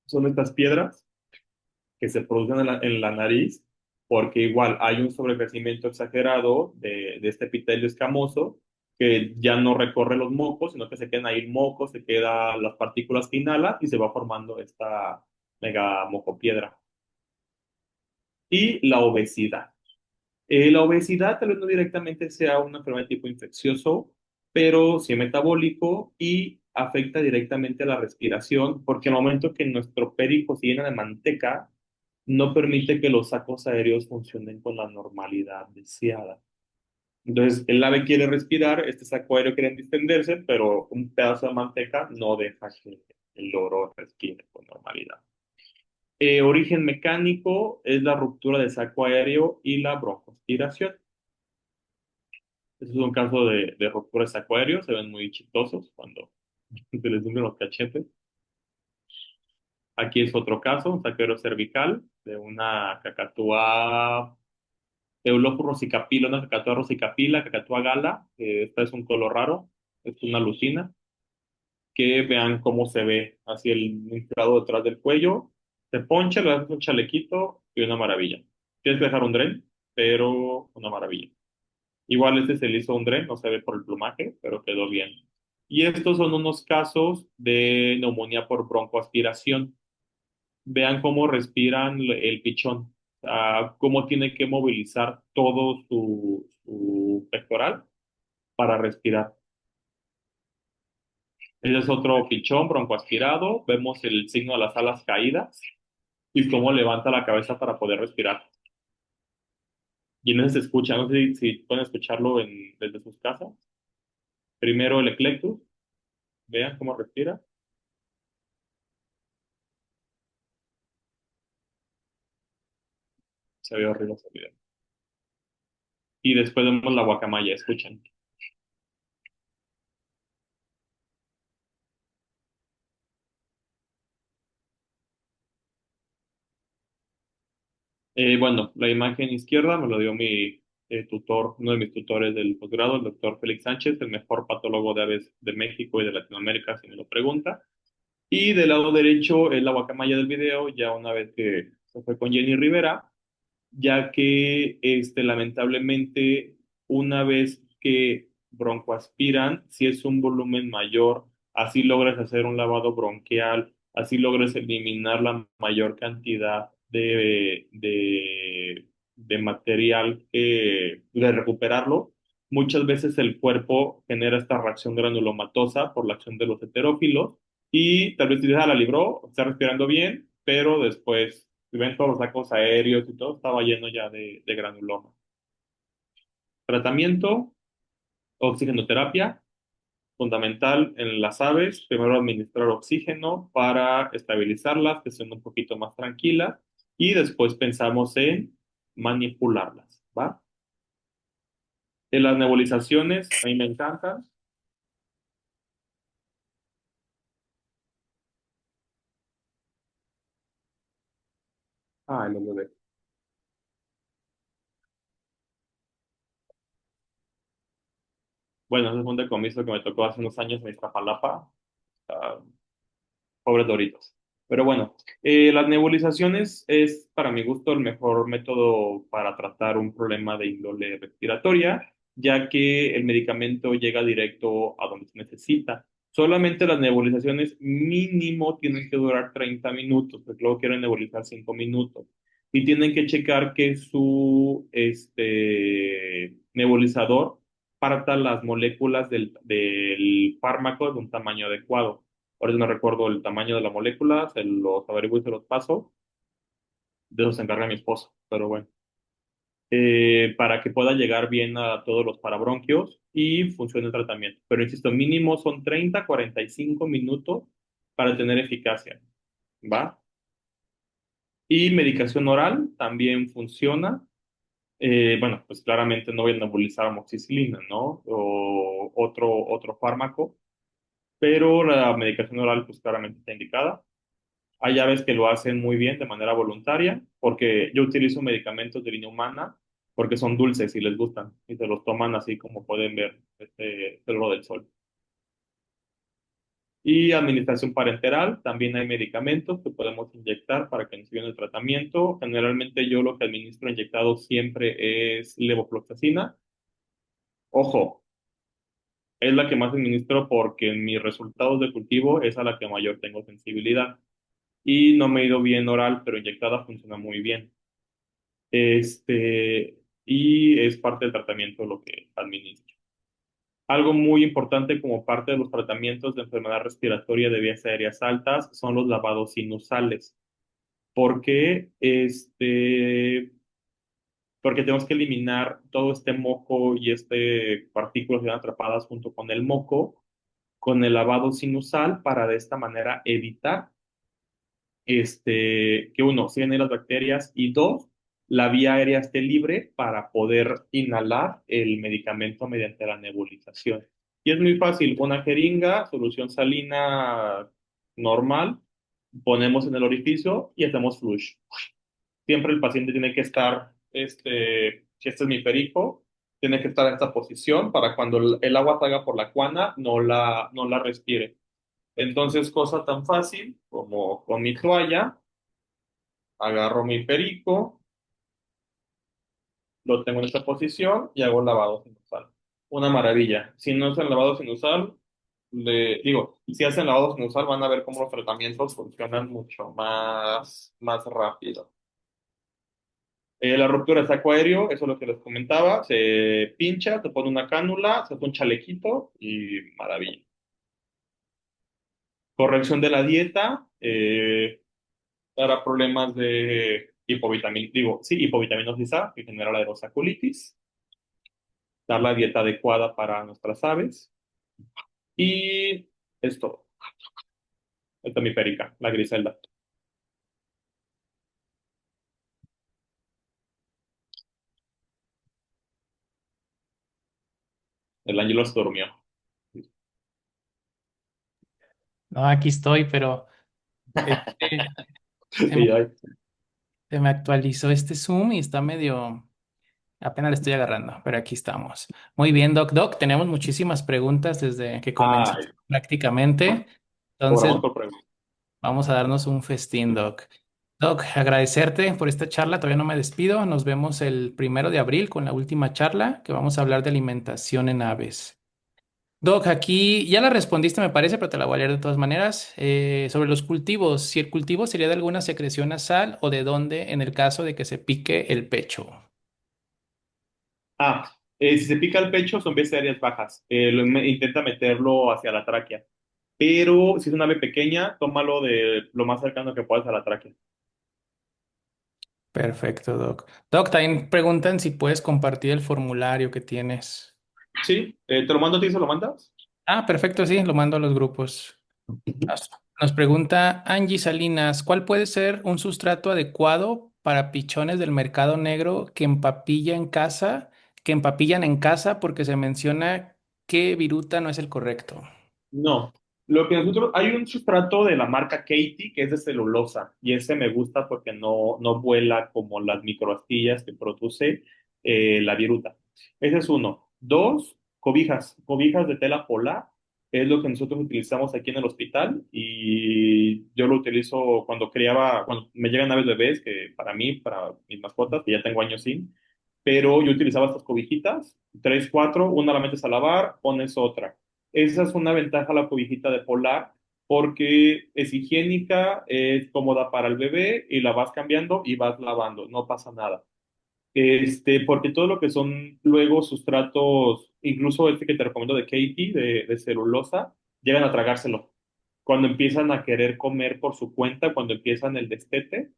Son estas piedras que se producen en la nariz porque igual hay un sobrecrecimiento exagerado de este epitelio escamoso que ya no recorre los mocos, sino que se quedan ahí mocos, se quedan las partículas que inhala y se va formando esta mega mocopiedra. Y la obesidad. La obesidad tal vez no directamente sea una enfermedad de tipo infeccioso, pero sí metabólico y afecta directamente a la respiración, porque en el momento que nuestro perico se llena de manteca, no permite que los sacos aéreos funcionen con la normalidad deseada. Entonces, el ave quiere respirar, este saco aéreo quiere distenderse, pero un pedazo de manteca no deja que el loro respire con normalidad. Origen mecánico es la ruptura del saco aéreo y la broncoaspiración. Este es un caso de ruptura de saco aéreo, se ven muy chistosos cuando se les duelen los cachetes. Aquí es otro caso, un saco aéreo cervical de una cacatúa Eulophus rosicapila, una cacatúa rosicapila, cacatúa gala, esta es un color raro, es una lucina, que vean cómo se ve, así el inflado detrás del cuello, se poncha, le das un chalequito y una maravilla. Tienes que dejar un dren, pero una maravilla. Igual este se le hizo un dren, no se ve por el plumaje, pero quedó bien. Y estos son unos casos de neumonía por broncoaspiración. Vean cómo respiran el pichón, cómo tiene que movilizar todo su pectoral para respirar. Ese es otro pichón broncoaspirado. Vemos el signo de las alas caídas y cómo levanta la cabeza para poder respirar. Y en ese se escucha, no sé si pueden escucharlo desde sus casas. Primero el eclectus, vean cómo respira. Se ve horrible ese video. Y después vemos la guacamaya, escuchen. Bueno, la imagen izquierda me lo dio mi tutor, uno de mis tutores del posgrado, el doctor Félix Sánchez, el mejor patólogo de aves de México y de Latinoamérica, si me lo pregunta. Y del lado derecho es la guacamaya del video, ya una vez que se fue con Jenny Rivera, ya que lamentablemente una vez que broncoaspiran, si es un volumen mayor, así logras hacer un lavado bronquial, así logras eliminar la mayor cantidad de material de recuperarlo. Muchas veces el cuerpo genera esta reacción granulomatosa por la acción de los heterófilos y tal vez dices, la libró, está respirando bien, pero después si ven todos los sacos aéreos y todo, estaba lleno ya de granuloma. Tratamiento, oxigenoterapia, fundamental en las aves. Primero administrar oxígeno para estabilizarlas, que sean un poquito más tranquilas, y después pensamos en manipularlas, ¿va? En las nebulizaciones, a mí me encantan. Los bebés. Bueno, ese es un decomiso que me tocó hace unos años en Iztapalapa. Ah, pobres Doritos. Pero bueno, las nebulizaciones es para mi gusto el mejor método para tratar un problema de índole respiratoria, ya que el medicamento llega directo a donde se necesita. Solamente las nebulizaciones mínimo tienen que durar 30 minutos, porque luego quieren nebulizar 5 minutos. Y tienen que checar que su nebulizador parta las moléculas del fármaco de un tamaño adecuado. Ahora no recuerdo el tamaño de la molécula, se los averiguo y se los paso. De eso se encarga mi esposo, pero bueno. Para que pueda llegar bien a todos los parabronquios y funcione el tratamiento. Pero insisto, mínimo son 30 a 45 minutos para tener eficacia, ¿va? Y medicación oral también funciona. Bueno, pues claramente no voy a nebulizar amoxicilina, ¿no? O otro fármaco. pero la medicación oral pues claramente está indicada. Hay aves que lo hacen muy bien de manera voluntaria, porque yo utilizo medicamentos de línea humana porque son dulces y les gustan y se los toman así como pueden ver este oro del sol. Y administración parenteral, también hay medicamentos que podemos inyectar para que nos sigan el tratamiento. Generalmente yo lo que administro inyectado siempre es levofloxacina. Ojo, es la que más administro porque en mis resultados de cultivo es a la que mayor tengo sensibilidad. Y no me ha ido bien oral, pero inyectada funciona muy bien. Y es parte del tratamiento lo que administro. Algo muy importante como parte de los tratamientos de enfermedad respiratoria de vías aéreas altas son los lavados sinusales. ¿Por qué? Porque tenemos que eliminar todo este moco y partículas que quedan atrapadas junto con el moco con el lavado sinusal para de esta manera evitar que uno, sigan ahí las bacterias y dos, la vía aérea esté libre para poder inhalar el medicamento mediante la nebulización. Y es muy fácil, una jeringa, solución salina normal, ponemos en el orificio y hacemos flush. Siempre el paciente tiene que estar, si este es mi perico, tiene que estar en esta posición para cuando el agua salga por la cuana, no la respire. Entonces, cosa tan fácil como con mi toalla, agarro mi perico, lo tengo en esta posición y hago lavado sinusal. Una maravilla. Si no hacen lavado sinusal, si hacen lavado sinusal van a ver cómo los tratamientos funcionan mucho más rápido. La ruptura de saco aéreo, eso es lo que les comentaba, se pincha, se pone una cánula, se hace un chalequito y maravilla. Corrección de la dieta, dará problemas de hipovitaminosis A, que genera la erosacolitis, dar la dieta adecuada para nuestras aves y esto, esta es mi perica, la griselda. El ángel se durmió. No, aquí estoy, pero este, se me, Y ay, se me actualizó este Zoom y está medio, apenas le estoy agarrando, pero aquí estamos. Muy bien, Doc. Doc, tenemos muchísimas preguntas desde que comenzó ay, prácticamente. Entonces, cobramos por pregunta. vamos a darnos un festín, Doc. Doc, agradecerte por esta charla. Todavía no me despido. Nos vemos el 1 de abril con la última charla que vamos a hablar de alimentación en aves. Doc, aquí ya la respondiste, me parece, pero te la voy a leer de todas maneras. Sobre los cultivos, si el cultivo sería de alguna secreción nasal o de dónde en el caso de que se pique el pecho. Si se pica el pecho son vías aéreas bajas. Intenta meterlo hacia la tráquea. Pero si es una ave pequeña, tómalo de lo más cercano que puedas a la tráquea. Perfecto, Doc. Doc, también preguntan si puedes compartir el formulario que tienes. Sí, te lo mando a ti, se lo mandas. Ah, perfecto, sí, lo mando a los grupos. Nos pregunta Angie Salinas, ¿cuál puede ser un sustrato adecuado para pichones del mercado negro que empapillan en casa porque se menciona que viruta no es el correcto? No. Hay un sustrato de la marca Katie que es de celulosa y ese me gusta porque no vuela como las microastillas que produce la viruta. Ese es uno. Dos, cobijas de tela polar. Es lo que nosotros utilizamos aquí en el hospital y yo lo utilizo cuando me llegan aves bebés, que para mí, para mis mascotas, que ya tengo años sin, pero yo utilizaba estas cobijitas, tres, cuatro, una la metes a lavar, pones otra. Esa es una ventaja la cobijita de polar porque es higiénica, es cómoda para el bebé y la vas cambiando y vas lavando, no pasa nada. Porque todo lo que son luego sustratos, incluso este que te recomiendo de Katie, de celulosa, llegan a tragárselo. Cuando empiezan a querer comer por su cuenta, cuando empiezan el destete,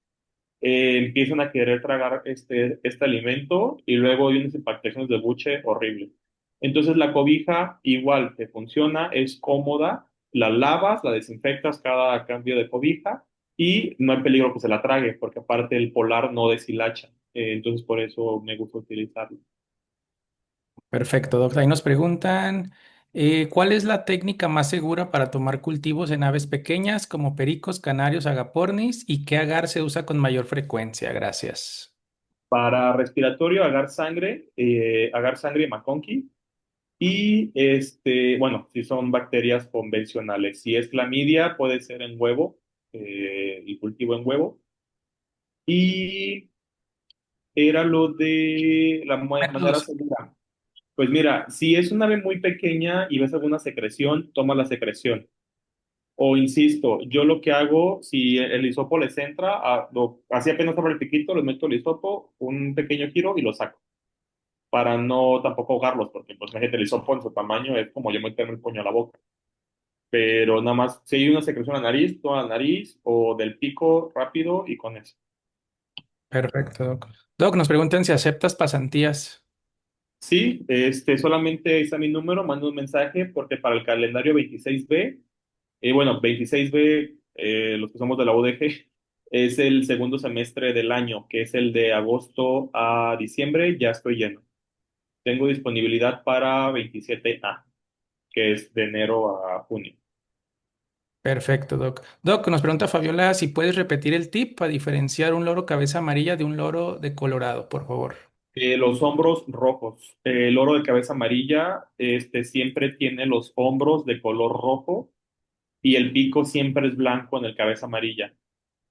empiezan a querer tragar este alimento y luego hay unas impactaciones de buche horrible. Entonces la cobija igual te funciona, es cómoda, la lavas, la desinfectas cada cambio de cobija y no hay peligro que se la trague porque aparte el polar no deshilacha. Entonces por eso me gusta utilizarlo. Perfecto, Doc. Ahí nos preguntan. ¿Cuál es la técnica más segura para tomar cultivos en aves pequeñas como pericos, canarios, agapornis y qué agar se usa con mayor frecuencia? Gracias. Para respiratorio, agar sangre McConkey. Y bueno, si son bacterias convencionales, si es clamidia, puede ser en huevo, y cultivo en huevo. Y era lo de la manera Métodos. segura. Pues mira, si es una ave muy pequeña y ves alguna secreción, toma la secreción. O insisto, yo lo que hago, si el hisopo les entra, así apenas abre el piquito, les meto el hisopo, un pequeño giro y lo saco, para no tampoco ahogarlos, porque pues imagínate, el hisopo en su tamaño es como yo meterme el puño a la boca. Pero nada más, si hay una secreción a la nariz, toda la nariz o del pico rápido y con eso. Perfecto, Doc. Doc, nos preguntan si aceptas pasantías. Sí, solamente ahí está mi número, mando un mensaje porque para el calendario 26B, bueno, 26B, los que somos de la UDG, es el segundo semestre del año, que es el de agosto a diciembre, ya estoy lleno. Tengo disponibilidad para 27A, que es de enero a junio. Perfecto, Doc. Doc, nos pregunta Fabiola si puedes repetir el tip para diferenciar un loro cabeza amarilla de un loro de colorado, por favor. Los hombros rojos. El oro de cabeza amarilla, siempre tiene los hombros de color rojo y el pico siempre es blanco en el cabeza amarilla.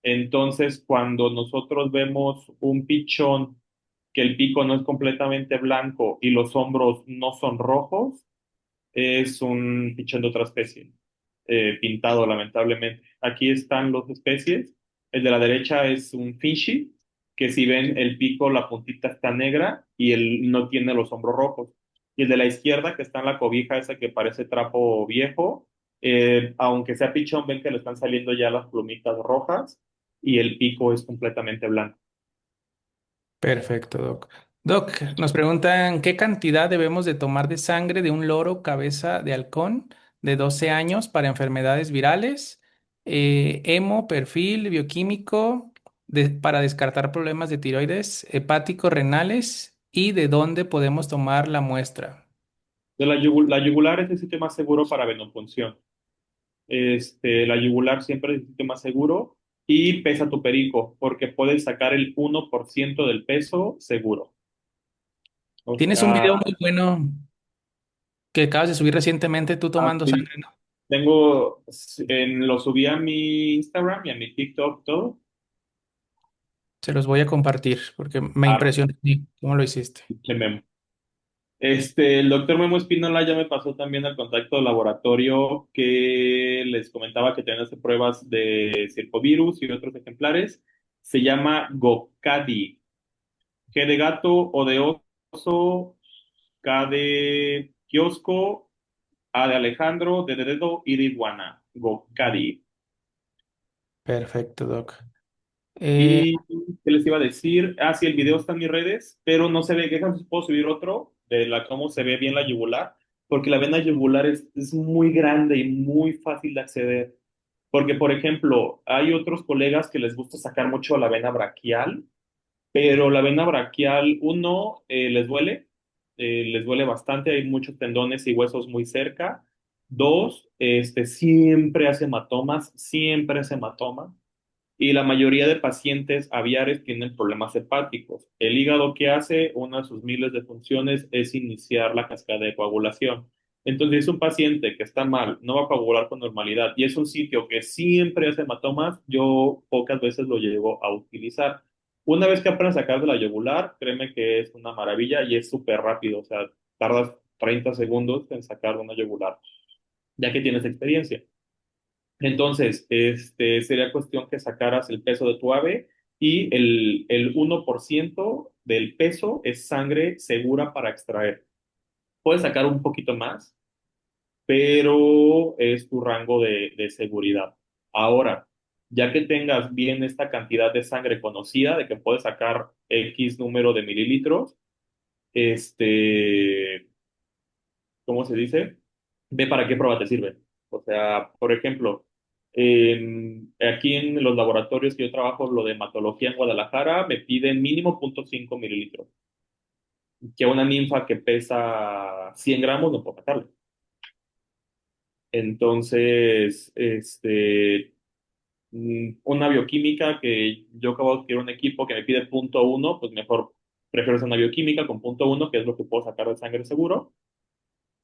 Entonces, cuando nosotros vemos un pichón que el pico no es completamente blanco y los hombros no son rojos, es un pichón de otra especie, pintado lamentablemente. Aquí están las especies. El de la derecha es un finchi, que si ven el pico, la puntita está negra y él no tiene los hombros rojos. Y el de la izquierda, que está en la cobija esa que parece trapo viejo, aunque sea pichón, ven que le están saliendo ya las plumitas rojas y el pico es completamente blanco. Perfecto, Doc. Doc, nos preguntan qué cantidad debemos de tomar de sangre de un loro cabeza de halcón de 12 años para enfermedades virales, hemo, perfil bioquímico, para descartar problemas de tiroides, hepáticos, renales y de dónde podemos tomar la muestra. La yugular es el sitio más seguro para venopunción. La yugular siempre es el sitio más seguro y pesa tu perico, porque puedes sacar el 1% del peso seguro. O Tienes un sea, video muy bueno que acabas de subir recientemente tú tomando así sangre, ¿no? lo subí a mi Instagram y a mi TikTok, todo. Se los voy a compartir porque me Ah, impresionó cómo lo hiciste. pinche Memo. El doctor Memo Espínola ya me pasó también el contacto de laboratorio que les comentaba que tenían hacer pruebas de circovirus y otros ejemplares. Se llama GoCadi. G de gato, O de oso, K de kiosco, A de Alejandro, D de dedo y de iguana. GoCadi. Perfecto, Doc. Eh, ¿Y qué les iba a decir? Ah, sí, el video está en mis redes, pero no se ve. Déjame si puedo subir otro de cómo se ve bien la yugular, porque la vena yugular es muy grande y muy fácil de acceder. Porque, por ejemplo, hay otros colegas que les gusta sacar mucho la vena braquial, pero la vena braquial, uno, les duele bastante, hay muchos tendones y huesos muy cerca. Dos, siempre hace hematomas. Y la mayoría de pacientes aviares tienen problemas hepáticos. El hígado, ¿qué hace? Una de sus miles de funciones es iniciar la cascada de coagulación. Entonces, si es un paciente que está mal, no va a coagular con normalidad y es un sitio que siempre hace hematomas, yo pocas veces lo llego a utilizar. Una vez que aprendes a sacar de la yugular, créeme que es una maravilla y es súper rápido. O sea, tardas 30 segundos en sacar de una yugular, ya que tienes experiencia. Entonces, sería cuestión que sacaras el peso de tu ave y el 1% del peso es sangre segura para extraer. Puedes sacar un poquito más, pero es tu rango de seguridad. Ahora, ya que tengas bien esta cantidad de sangre conocida, de que puedes sacar X número de mililitros, este, ¿cómo se dice? Ve para qué prueba te sirve. O sea, por ejemplo, aquí en los laboratorios que yo trabajo, lo de hematología en Guadalajara, me piden mínimo 0,5 mililitros, que una ninfa que pesa 100 gramos no puedo sacarle. Entonces, una bioquímica que yo acabo de adquirir un equipo que me pide punto uno, pues mejor prefiero hacer una bioquímica con punto uno, que es lo que puedo sacar de sangre seguro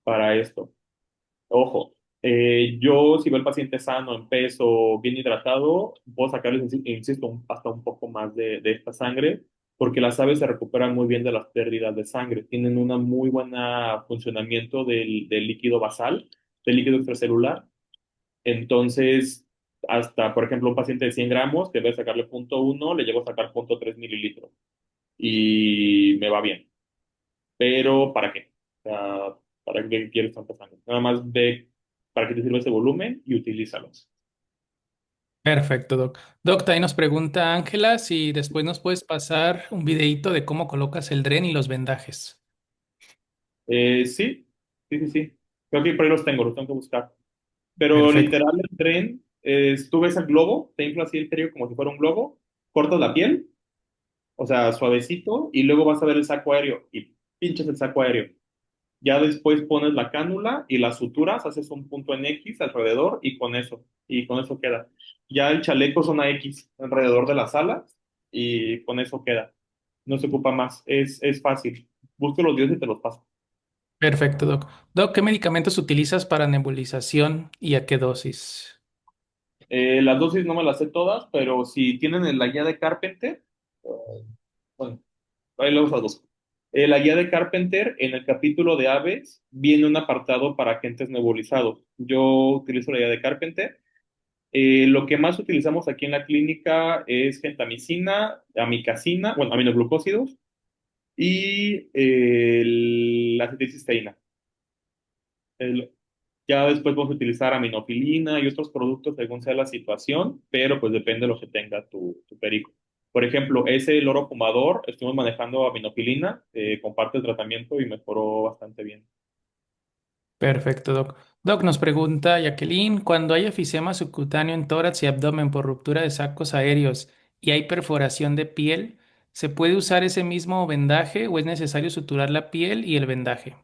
para esto. Ojo, yo si veo al paciente sano, en peso, bien hidratado, puedo sacarles, insisto, hasta un poco más de esta sangre, porque las aves se recuperan muy bien de las pérdidas de sangre. Tienen un muy buen funcionamiento del líquido basal, del líquido extracelular. Entonces, hasta, por ejemplo, un paciente de 100 gramos, que debe sacarle punto uno, le llego a sacar punto 3 mililitros y me va bien. Pero ¿para qué? O sea, ¿para qué quieres tanta sangre? Nada más ve para qué te sirve ese volumen y utilízalos. Perfecto, Doc. Doc, también nos pregunta Ángela si después nos puedes pasar un videíto de cómo colocas el dren y los vendajes. Sí, sí, sí, sí. Creo que por ahí los tengo que buscar. Pero Perfecto. literal, el tren, tú ves el globo, te infla así el perio como si fuera un globo, cortas la piel, o sea, suavecito, y luego vas a ver el saco aéreo y pinches el saco aéreo. Ya después pones la cánula y las suturas, haces un punto en X alrededor y con eso queda. Ya el chaleco son a X alrededor de las alas y con eso queda. No se ocupa más, es fácil. Busco los dioses y te los paso. Perfecto, Doc. Doc, ¿qué medicamentos utilizas para nebulización y a qué dosis? Las dosis no me las sé todas, pero si tienen la guía de Carpenter, bueno, ahí lo uso dos. La guía de Carpenter, en el capítulo de aves, viene un apartado para agentes nebulizados. Yo utilizo la guía de Carpenter. Lo que más utilizamos aquí en la clínica es gentamicina, amicacina, bueno, aminoglucósidos y la acetilcisteína. El- ya después vamos a utilizar aminofilina y otros productos según sea la situación, pero pues depende de lo que tenga tu perico. Por ejemplo, ese loro fumador, estuvimos manejando aminofilina, con parte del tratamiento y mejoró bastante bien. Perfecto, Doc. Doc, nos pregunta Jacqueline, cuando hay efisema subcutáneo en tórax y abdomen por ruptura de sacos aéreos y hay perforación de piel, ¿se puede usar ese mismo vendaje o es necesario suturar la piel y el vendaje?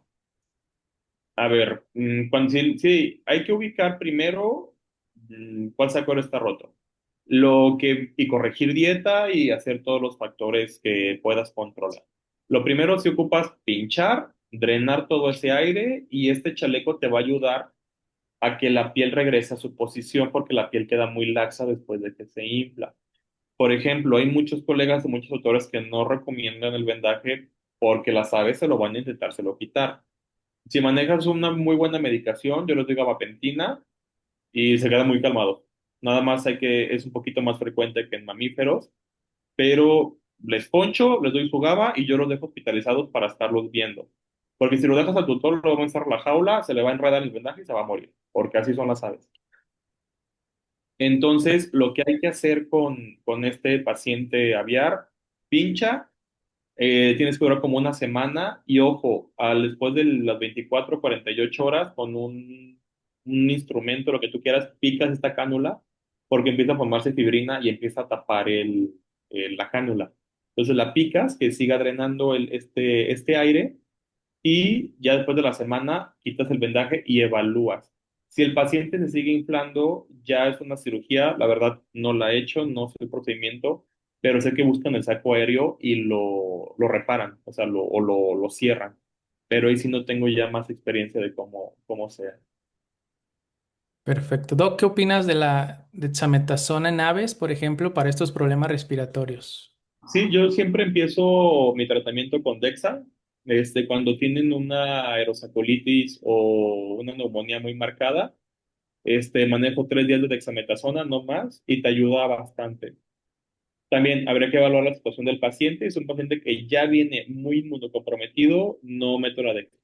A ver, cuando sí, sí, hay que ubicar primero cuál sacor está roto. Y corregir dieta y hacer todos los factores que puedas controlar. Lo primero, si ocupas pinchar, drenar todo ese aire y este chaleco te va a ayudar a que la piel regrese a su posición porque la piel queda muy laxa después de que se infla. Por ejemplo, hay muchos colegas y muchos autores que no recomiendan el vendaje porque las aves se lo van a intentárselo quitar. Si manejas una muy buena medicación, yo les digo gabapentina y se queda muy calmado. Nada más es un poquito más frecuente que en mamíferos, pero les poncho, les doy su GABA y yo los dejo hospitalizados para estarlos viendo. Porque si lo dejas al tutor, lo va a encerrar en la jaula, se le va a enredar el vendaje y se va a morir, porque así son las aves. Entonces, lo que hay que hacer con este paciente aviar, pincha. Tienes que durar como una semana y ojo, después de las 24 48 horas con un instrumento, lo que tú quieras, picas esta cánula porque empieza a formarse fibrina y empieza a tapar la cánula. Entonces la picas, que siga drenando este aire y ya después de la semana quitas el vendaje y evalúas. Si el paciente se sigue inflando, ya es una cirugía. La verdad, no la he hecho, no sé el procedimiento, pero sé que buscan el saco aéreo y lo reparan, o sea, lo cierran. Pero ahí sí no tengo ya más experiencia de cómo sea. Perfecto. Doc, ¿qué opinas de la dexametasona en aves, por ejemplo, para estos problemas respiratorios? Sí, yo siempre empiezo mi tratamiento con Dexa. Cuando tienen una aerosacolitis o una neumonía muy marcada, manejo 3 días de dexametasona, no más, y te ayuda bastante. También habría que evaluar la situación del paciente. Si es un paciente que ya viene muy inmunocomprometido, no meto la dexa.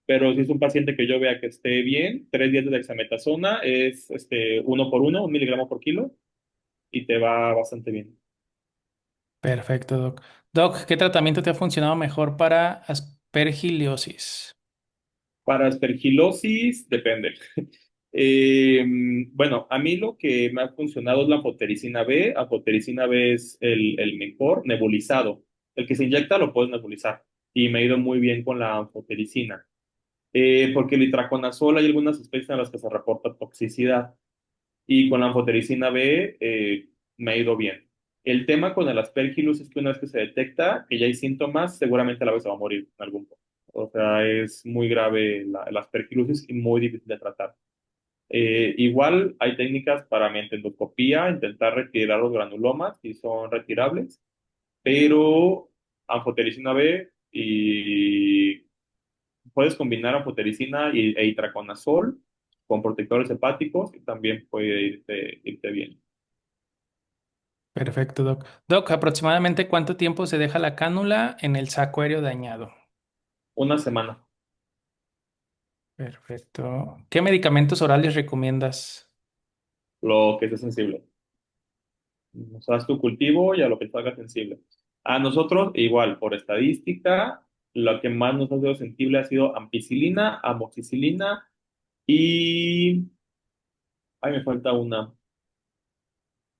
Pero si es un paciente que yo vea que esté bien, 3 días de dexametasona es uno por uno, 1 miligramo por kilo, y te va bastante bien. Perfecto, Doc. Doc, ¿qué tratamiento te ha funcionado mejor para aspergiliosis? Para aspergilosis, depende. Eh, bueno, a mí lo que me ha funcionado es la anfotericina B. Anfotericina B es el mejor nebulizado. El que se inyecta lo puedes nebulizar. Y me ha ido muy bien con la anfotericina. Porque el itraconazol hay algunas especies en las que se reporta toxicidad y con la anfotericina B me ha ido bien. El tema con el aspergillus es que una vez que se detecta que ya hay síntomas, seguramente la vez se va a morir en algún punto. O sea, es muy grave el aspergillus y muy difícil de tratar. Igual hay técnicas para mediante endoscopía, intentar retirar los granulomas y son retirables, pero anfotericina B y puedes combinar anfotericina e itraconazol con protectores hepáticos y también puede irte bien. Perfecto, Doc. Doc, ¿aproximadamente cuánto tiempo se deja la cánula en el saco aéreo dañado? Una semana, Perfecto. ¿Qué medicamentos orales recomiendas? lo que es sensible. O sea, haz tu cultivo y a lo que te haga sensible. A nosotros, igual, por estadística, lo que más nos ha sido sensible ha sido ampicilina, amoxicilina y... Ay, me falta una.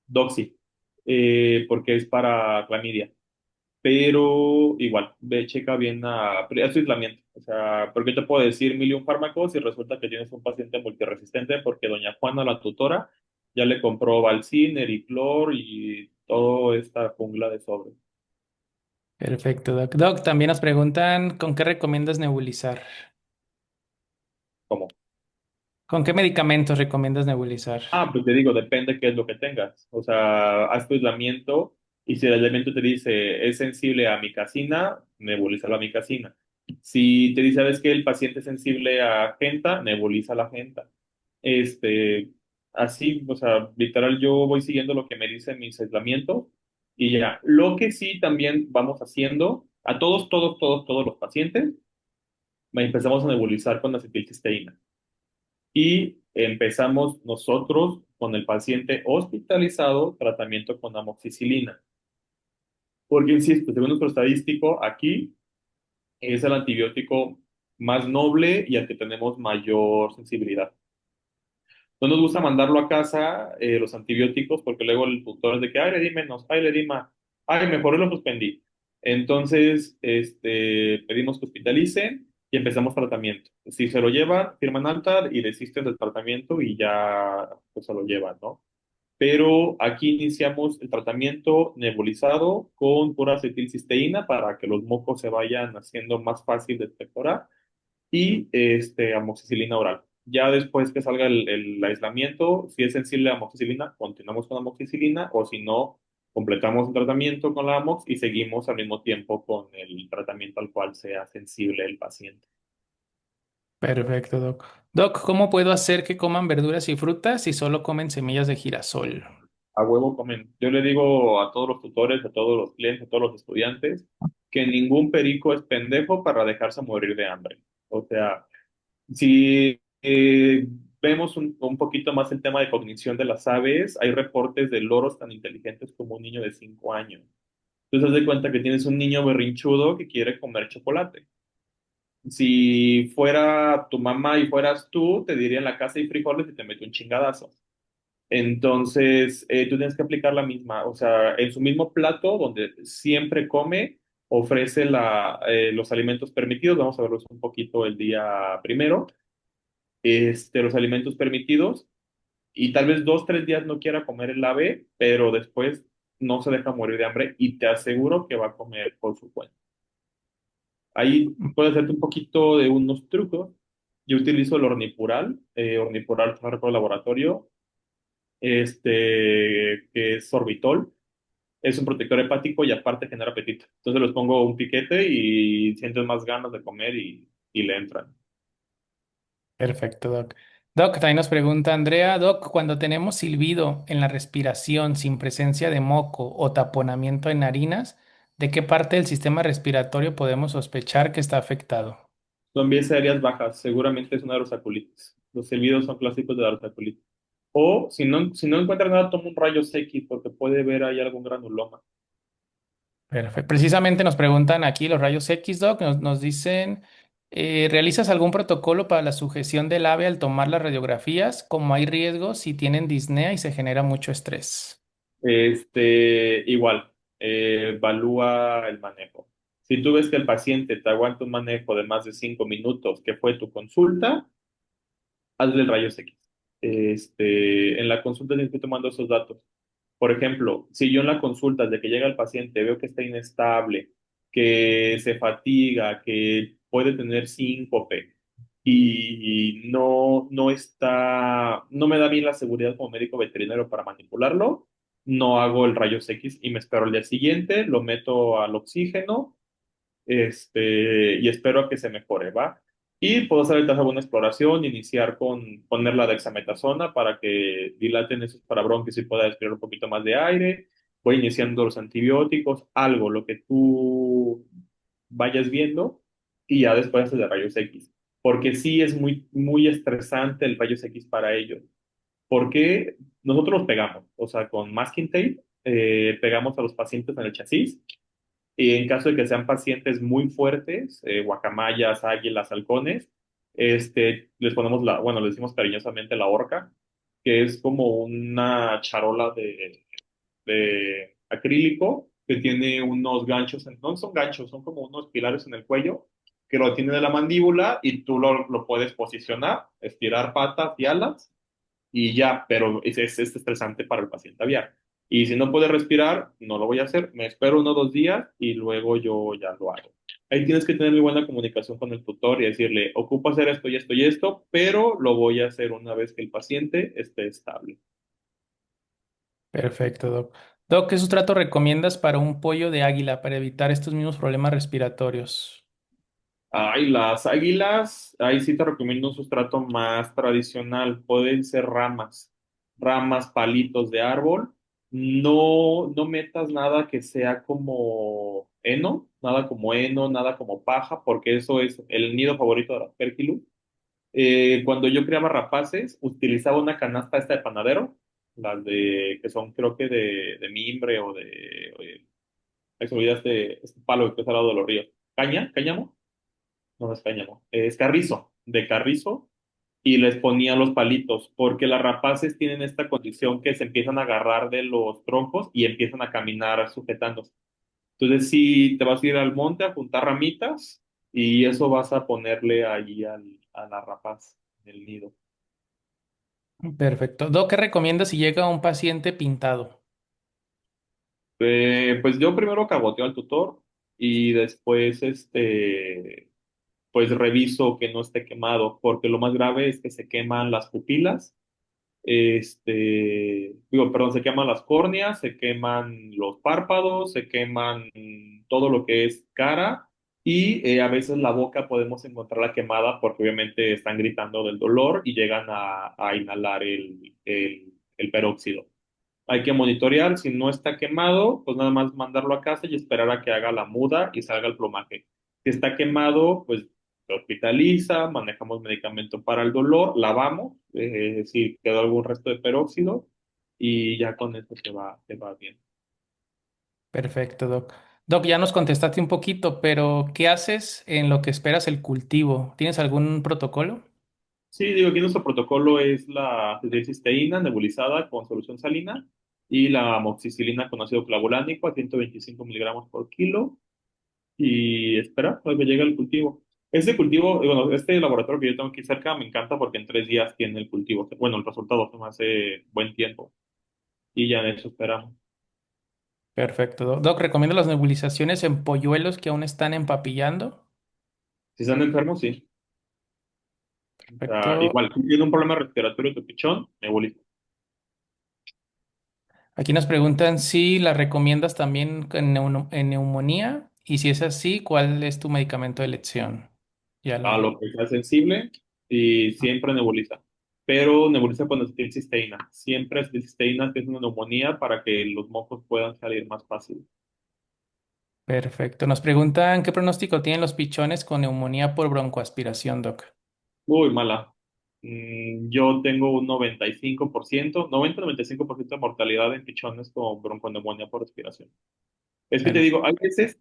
Doxy, porque es para clamidia. Pero igual, ve, checa bien es aislamiento. O sea, ¿por qué te puedo decir mil y un fármacos y resulta que tienes un paciente multiresistente? Porque doña Juana, la tutora, ya le compró Valcin, Ericlor y toda esta jungla de sobres. Perfecto, Doc. Doc, también nos preguntan ¿con qué recomiendas nebulizar? ¿Cómo? ¿Con qué medicamentos recomiendas nebulizar? Pues te digo, depende qué es lo que tengas. O sea, haz tu aislamiento y si el aislamiento te dice es sensible a micacina, nebuliza la micacina. Si te dice, ¿sabes que el paciente es sensible a genta? Nebuliza la genta. Este, así, o sea, literal, yo voy siguiendo lo que me dicen mis aislamientos y ya. Lo que sí también vamos haciendo, a todos los pacientes, empezamos a nebulizar con acetilcisteína y empezamos nosotros con el paciente hospitalizado tratamiento con amoxicilina. Porque, insisto, según nuestro estadístico, aquí es el antibiótico más noble y al que tenemos mayor sensibilidad. No nos gusta mandarlo a casa los antibióticos porque luego el tutor es de que, ay, le di menos, ay, le di más, ay, mejor lo suspendí. Entonces, pedimos que hospitalicen y empezamos tratamiento. Si se lo llevan, firman alta y desisten del tratamiento y ya pues, se lo llevan, ¿no? Pero aquí iniciamos el tratamiento nebulizado con pura acetilcisteína para que los mocos se vayan haciendo más fácil de expectorar y amoxicilina oral. Ya después que salga el aislamiento, si es sensible a amoxicilina, continuamos con amoxicilina o si no, completamos el tratamiento con la amox y seguimos al mismo tiempo con el tratamiento al cual sea sensible el paciente. Perfecto, Doc. Doc, ¿cómo puedo hacer que coman verduras y frutas si solo comen semillas de girasol? A huevo comen. Yo le digo a todos los tutores, a todos los clientes, a todos los estudiantes, que ningún perico es pendejo para dejarse morir de hambre. O sea, si vemos un poquito más el tema de cognición de las aves, hay reportes de loros tan inteligentes como un niño de 5 años. Entonces, haz de cuenta que tienes un niño berrinchudo que quiere comer chocolate. Si fuera tu mamá y fueras tú, te diría en la casa hay frijoles y te mete un chingadazo. Entonces, tú tienes que aplicar la misma, o sea, en su mismo plato donde siempre come, ofrece los alimentos permitidos. Vamos a verlos un poquito el día primero. Los alimentos permitidos y tal vez 2, 3 días no quiera comer el ave, pero después no se deja morir de hambre y te aseguro que va a comer por su cuenta. Ahí puedes hacerte un poquito de unos trucos. Yo utilizo el Ornipural, Ornipural por el laboratorio, que es sorbitol. Es un protector hepático y aparte genera apetito. Entonces les pongo un piquete y sientes más ganas de comer y le entran. Perfecto, Doc. Doc, también nos pregunta Andrea, Doc, cuando tenemos silbido en la respiración sin presencia de moco o taponamiento en narinas, ¿de qué parte del sistema respiratorio podemos sospechar que está afectado? Son vías aéreas bajas, seguramente es una aerosaculitis. Los silbidos son clásicos de la aerosaculitis. O si no encuentran nada, toma un rayos X porque puede ver ahí algún granuloma. Perfecto. Precisamente nos preguntan aquí los rayos X, Doc, nos dicen, ¿realizas algún protocolo para la sujeción del ave al tomar las radiografías? Como hay riesgos si tienen disnea y se genera mucho estrés. Igual, evalúa el manejo. Si tú ves que el paciente te aguanta un manejo de más de 5 minutos, que fue tu consulta, hazle el rayos X. En la consulta tienes que ir tomando esos datos. Por ejemplo, si yo en la consulta, desde que llega el paciente, veo que está inestable, que se fatiga, que puede tener síncope y no me da bien la seguridad como médico veterinario para manipularlo, no hago el rayos X y me espero al día siguiente, lo meto al oxígeno, y espero a que se mejore, ¿va? Y puedo hacer ahorita alguna exploración, iniciar con poner la dexametasona para que dilaten esos parabronquios y pueda respirar un poquito más de aire. Voy iniciando los antibióticos, algo, lo que tú vayas viendo, y ya después haces de rayos X. Porque sí es muy, muy estresante el rayos X para ellos. Porque nosotros los pegamos, o sea, con masking tape, pegamos a los pacientes en el chasis y en caso de que sean pacientes muy fuertes, guacamayas, águilas, halcones, les ponemos bueno, le decimos cariñosamente la horca, que es como una charola de acrílico que tiene unos ganchos, no son ganchos, son como unos pilares en el cuello, que lo tiene de la mandíbula y tú lo puedes posicionar, estirar patas y alas y ya, pero es estresante para el paciente aviar. Y si no puede respirar, no lo voy a hacer, me espero 1 o 2 días y luego yo ya lo hago. Ahí tienes que tener muy buena comunicación con el tutor y decirle, ocupo hacer esto y esto y esto, pero lo voy a hacer una vez que el paciente esté estable. Perfecto, Doc. Doc, ¿qué sustrato recomiendas para un pollo de águila para evitar estos mismos problemas respiratorios? Ay, las águilas, ahí sí te recomiendo un sustrato más tradicional. Pueden ser ramas, palitos de árbol. No metas nada que sea como heno, nada como paja, porque eso es el nido favorito de la pérfilu. Cuando yo criaba rapaces, utilizaba una canasta esta de panadero, las de que son creo que de mimbre o ay, se me olvida este palo que está al lado de los ríos. Cáñamo no es cáñamo, es carrizo, de carrizo, y les ponía los palitos, porque las rapaces tienen esta condición que se empiezan a agarrar de los troncos y empiezan a caminar sujetándose. Entonces, si te vas a ir al monte a juntar ramitas, y eso vas a ponerle ahí a la rapaz en el nido. Perfecto. Doc, ¿qué recomiendas si llega un paciente pintado? Pues yo primero caboteo al tutor y después, pues reviso que no esté quemado, porque lo más grave es que se queman las pupilas perdón, se queman las córneas, se queman los párpados, se queman todo lo que es cara y a veces la boca podemos encontrarla quemada porque obviamente están gritando del dolor y llegan a inhalar el peróxido. Hay que monitorear, si no está quemado, pues nada más mandarlo a casa y esperar a que haga la muda y salga el plumaje. Si está quemado, pues se hospitaliza, manejamos medicamento para el dolor, lavamos, si quedó algún resto de peróxido y ya con eso se va bien. Perfecto, Doc. Doc, ya nos contestaste un poquito, pero ¿qué haces en lo que esperas el cultivo? ¿Tienes algún protocolo? Sí, digo, aquí nuestro protocolo es la cisteína nebulizada con solución salina y la amoxicilina con ácido clavulánico a 125 miligramos por kilo y espera a que llegue el cultivo. Este cultivo, bueno, este laboratorio que yo tengo aquí cerca me encanta porque en 3 días tiene el cultivo. Bueno, el resultado se me hace buen tiempo y ya en eso esperamos. Perfecto, Doc. Doc, ¿recomiendo las nebulizaciones en polluelos que aún están empapillando? Si están enfermos, sí. O sea, Perfecto. igual, si tiene un problema respiratorio tu pichón, nebuliza. Aquí nos preguntan si las recomiendas también en neumonía y si es así, ¿cuál es tu medicamento de elección? Ya A lo... lo que sea sensible y siempre nebuliza. Pero nebuliza con acetilcisteína. Siempre acetilcisteína, que es una neumonía, para que los mocos puedan salir más fácil. Perfecto. Nos preguntan qué pronóstico tienen los pichones con neumonía por broncoaspiración, Doc. Uy, mala. Yo tengo un 95%, 90-95% de mortalidad en pichones con bronconeumonía por respiración. Es que te Per- digo, hay veces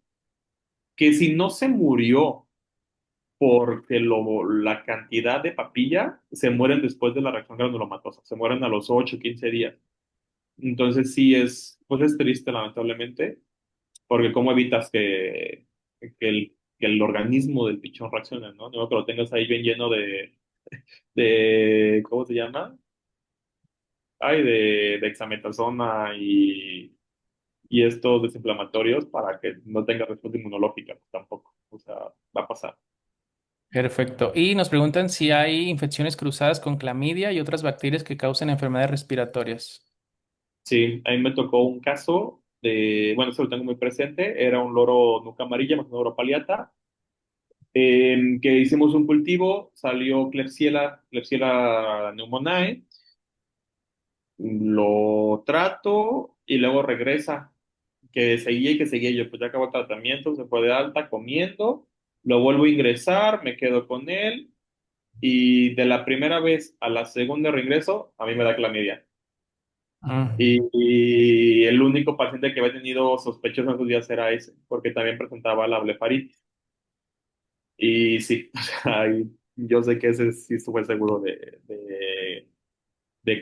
que si no se murió porque la cantidad de papilla, se mueren después de la reacción granulomatosa, se mueren a los 8 o 15 días. Entonces sí pues es triste lamentablemente, porque ¿cómo evitas que que el organismo del pichón reaccione, ¿no? No que lo tengas ahí bien lleno de ¿cómo se llama? Ay, de dexametasona y estos desinflamatorios para que no tenga respuesta inmunológica, pues tampoco. O sea, va a pasar. Perfecto. Y nos preguntan si hay infecciones cruzadas con clamidia y otras bacterias que causen enfermedades respiratorias. Sí, a mí me tocó un caso de, bueno, eso lo tengo muy presente, era un loro nuca amarilla más un loro paliata, que hicimos un cultivo, salió Klebsiella pneumoniae, lo trato y luego regresa, que seguía yo, pues ya acabó el tratamiento, se fue de alta comiendo, lo vuelvo a ingresar, me quedo con él y de la primera vez a la segunda reingreso, a mí me da clamidia. Mm, Y el único paciente que había tenido sospechosos en esos días era ese, porque también presentaba la blefaritis. Y sí, o sea, y yo sé que ese sí estuve seguro de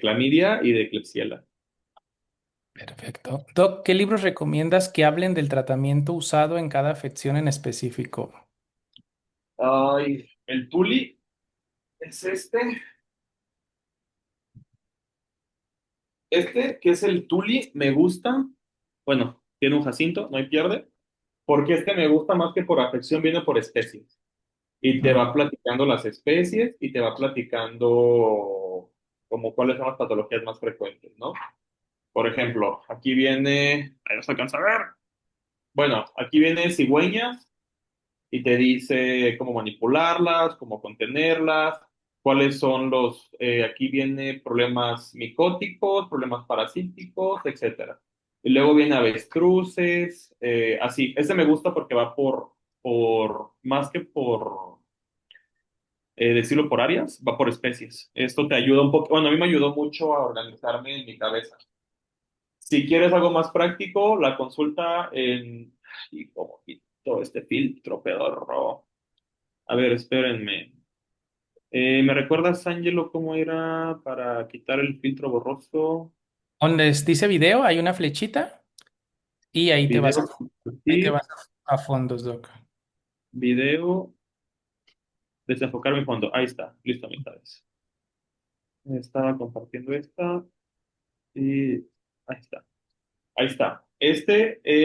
clamidia y de Klebsiella. perfecto. Doc, ¿qué libros recomiendas que hablen del tratamiento usado en cada afección en específico? Ay, el Tuli es este. Este, que es el Tuli, me gusta. Bueno, tiene un Jacinto, no hay pierde. Porque este me gusta más que por afección, viene por especies. Y te Mm, va platicando las especies y te va platicando como cuáles son las patologías más frecuentes, ¿no? Por ejemplo, aquí viene, ahí no se alcanza a ver. Bueno, aquí viene cigüeñas y te dice cómo manipularlas, cómo contenerlas, cuáles son aquí viene problemas micóticos, problemas parasíticos, etcétera. Y luego viene avestruces, así. Este me gusta porque va más que por decirlo por áreas, va por especies. Esto te ayuda un poco, bueno, a mí me ayudó mucho a organizarme en mi cabeza. Si quieres algo más práctico, la consulta en... Y como quito este filtro pedorro. A ver, espérenme. ¿Me recuerdas, Ángelo, cómo era para quitar el filtro borroso? Donde dice video, hay una flechita y Video, ahí te sí, vas a fondos, Doc. video, desenfocar mi fondo. Ahí está, listo, mitad vez. Estaba compartiendo esta y ahí está. Ahí está.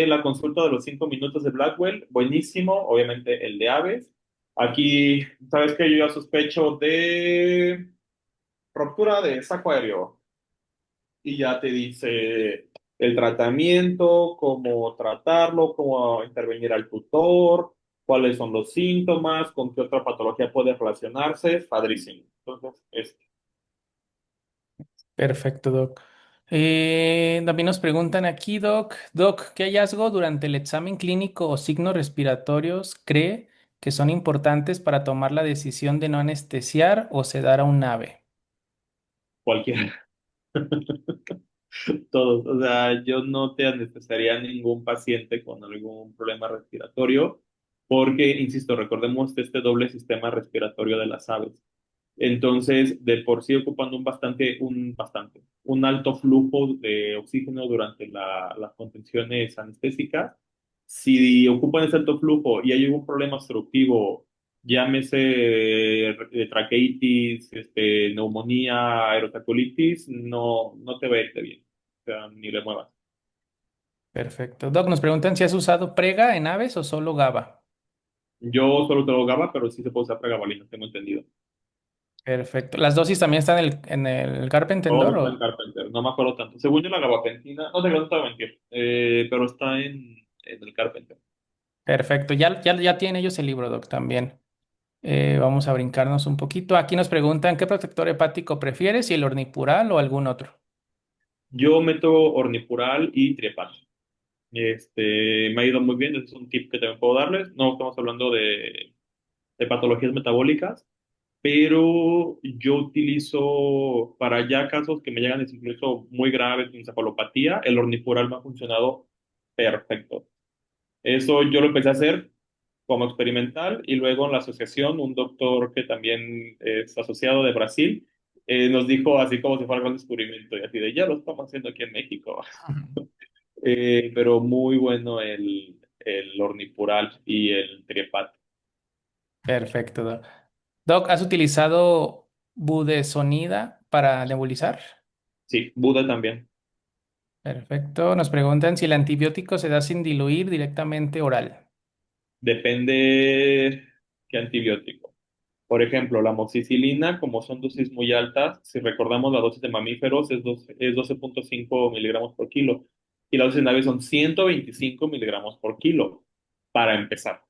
La consulta de los 5 minutos de Blackwell, buenísimo. Obviamente el de aves. Aquí, sabes que yo ya sospecho de ruptura de saco aéreo y ya te dice el tratamiento, cómo tratarlo, cómo intervenir al tutor, cuáles son los síntomas, con qué otra patología puede relacionarse. Padrísimo. Entonces, Perfecto, Doc. También nos preguntan aquí, Doc, ¿qué hallazgo durante el examen clínico o signos respiratorios cree que son importantes para tomar la decisión de no anestesiar o sedar a un ave? cualquiera. Todos. O sea, yo no te anestesiaría a ningún paciente con algún problema respiratorio, porque, insisto, recordemos este doble sistema respiratorio de las aves. Entonces, de por sí ocupando un alto flujo de oxígeno durante las contenciones anestésicas. Si ocupan ese alto flujo y hay algún problema obstructivo, llámese traqueitis, neumonía, aerosacolitis, no te va a irte bien. O sea, ni le muevas. Perfecto. Doc, nos preguntan si has usado prega en aves o solo GABA. Yo solo tengo GABA, pero sí se puede usar pregabalina, tengo entendido. Perfecto. ¿Las dosis también están en el Carpentendor Todo está o? en Carpenter, no me acuerdo tanto. Según yo, la gabapentina, no te no te voy a mentir, pero está en el Carpenter. Perfecto. Ya tienen ellos el libro, Doc, también. Vamos a brincarnos un poquito. Aquí nos preguntan, ¿qué protector hepático prefieres, si el Ornipural o algún otro? Yo meto Ornipural y Triepal. Me ha ido muy bien, ese es un tip que también puedo darles. No estamos hablando de patologías metabólicas, pero yo utilizo para ya casos que me llegan incluso muy graves, con encefalopatía, el Ornipural me ha funcionado perfecto. Eso yo lo empecé a hacer como experimental y luego en la asociación, un doctor que también es asociado de Brasil, nos dijo así como si fuera un descubrimiento y así de ya lo estamos haciendo aquí en México. Pero muy bueno el Ornipural y el Triepat. Perfecto, Doc. Doc, ¿has utilizado budesonida para nebulizar? Sí, Buda también. Perfecto. Nos preguntan si el antibiótico se da sin diluir directamente oral. Depende qué antibiótico. Por ejemplo, la amoxicilina, como son dosis muy altas, si recordamos la dosis de mamíferos es 12,5 miligramos por kilo y la dosis de aves son 125 miligramos por kilo, para empezar.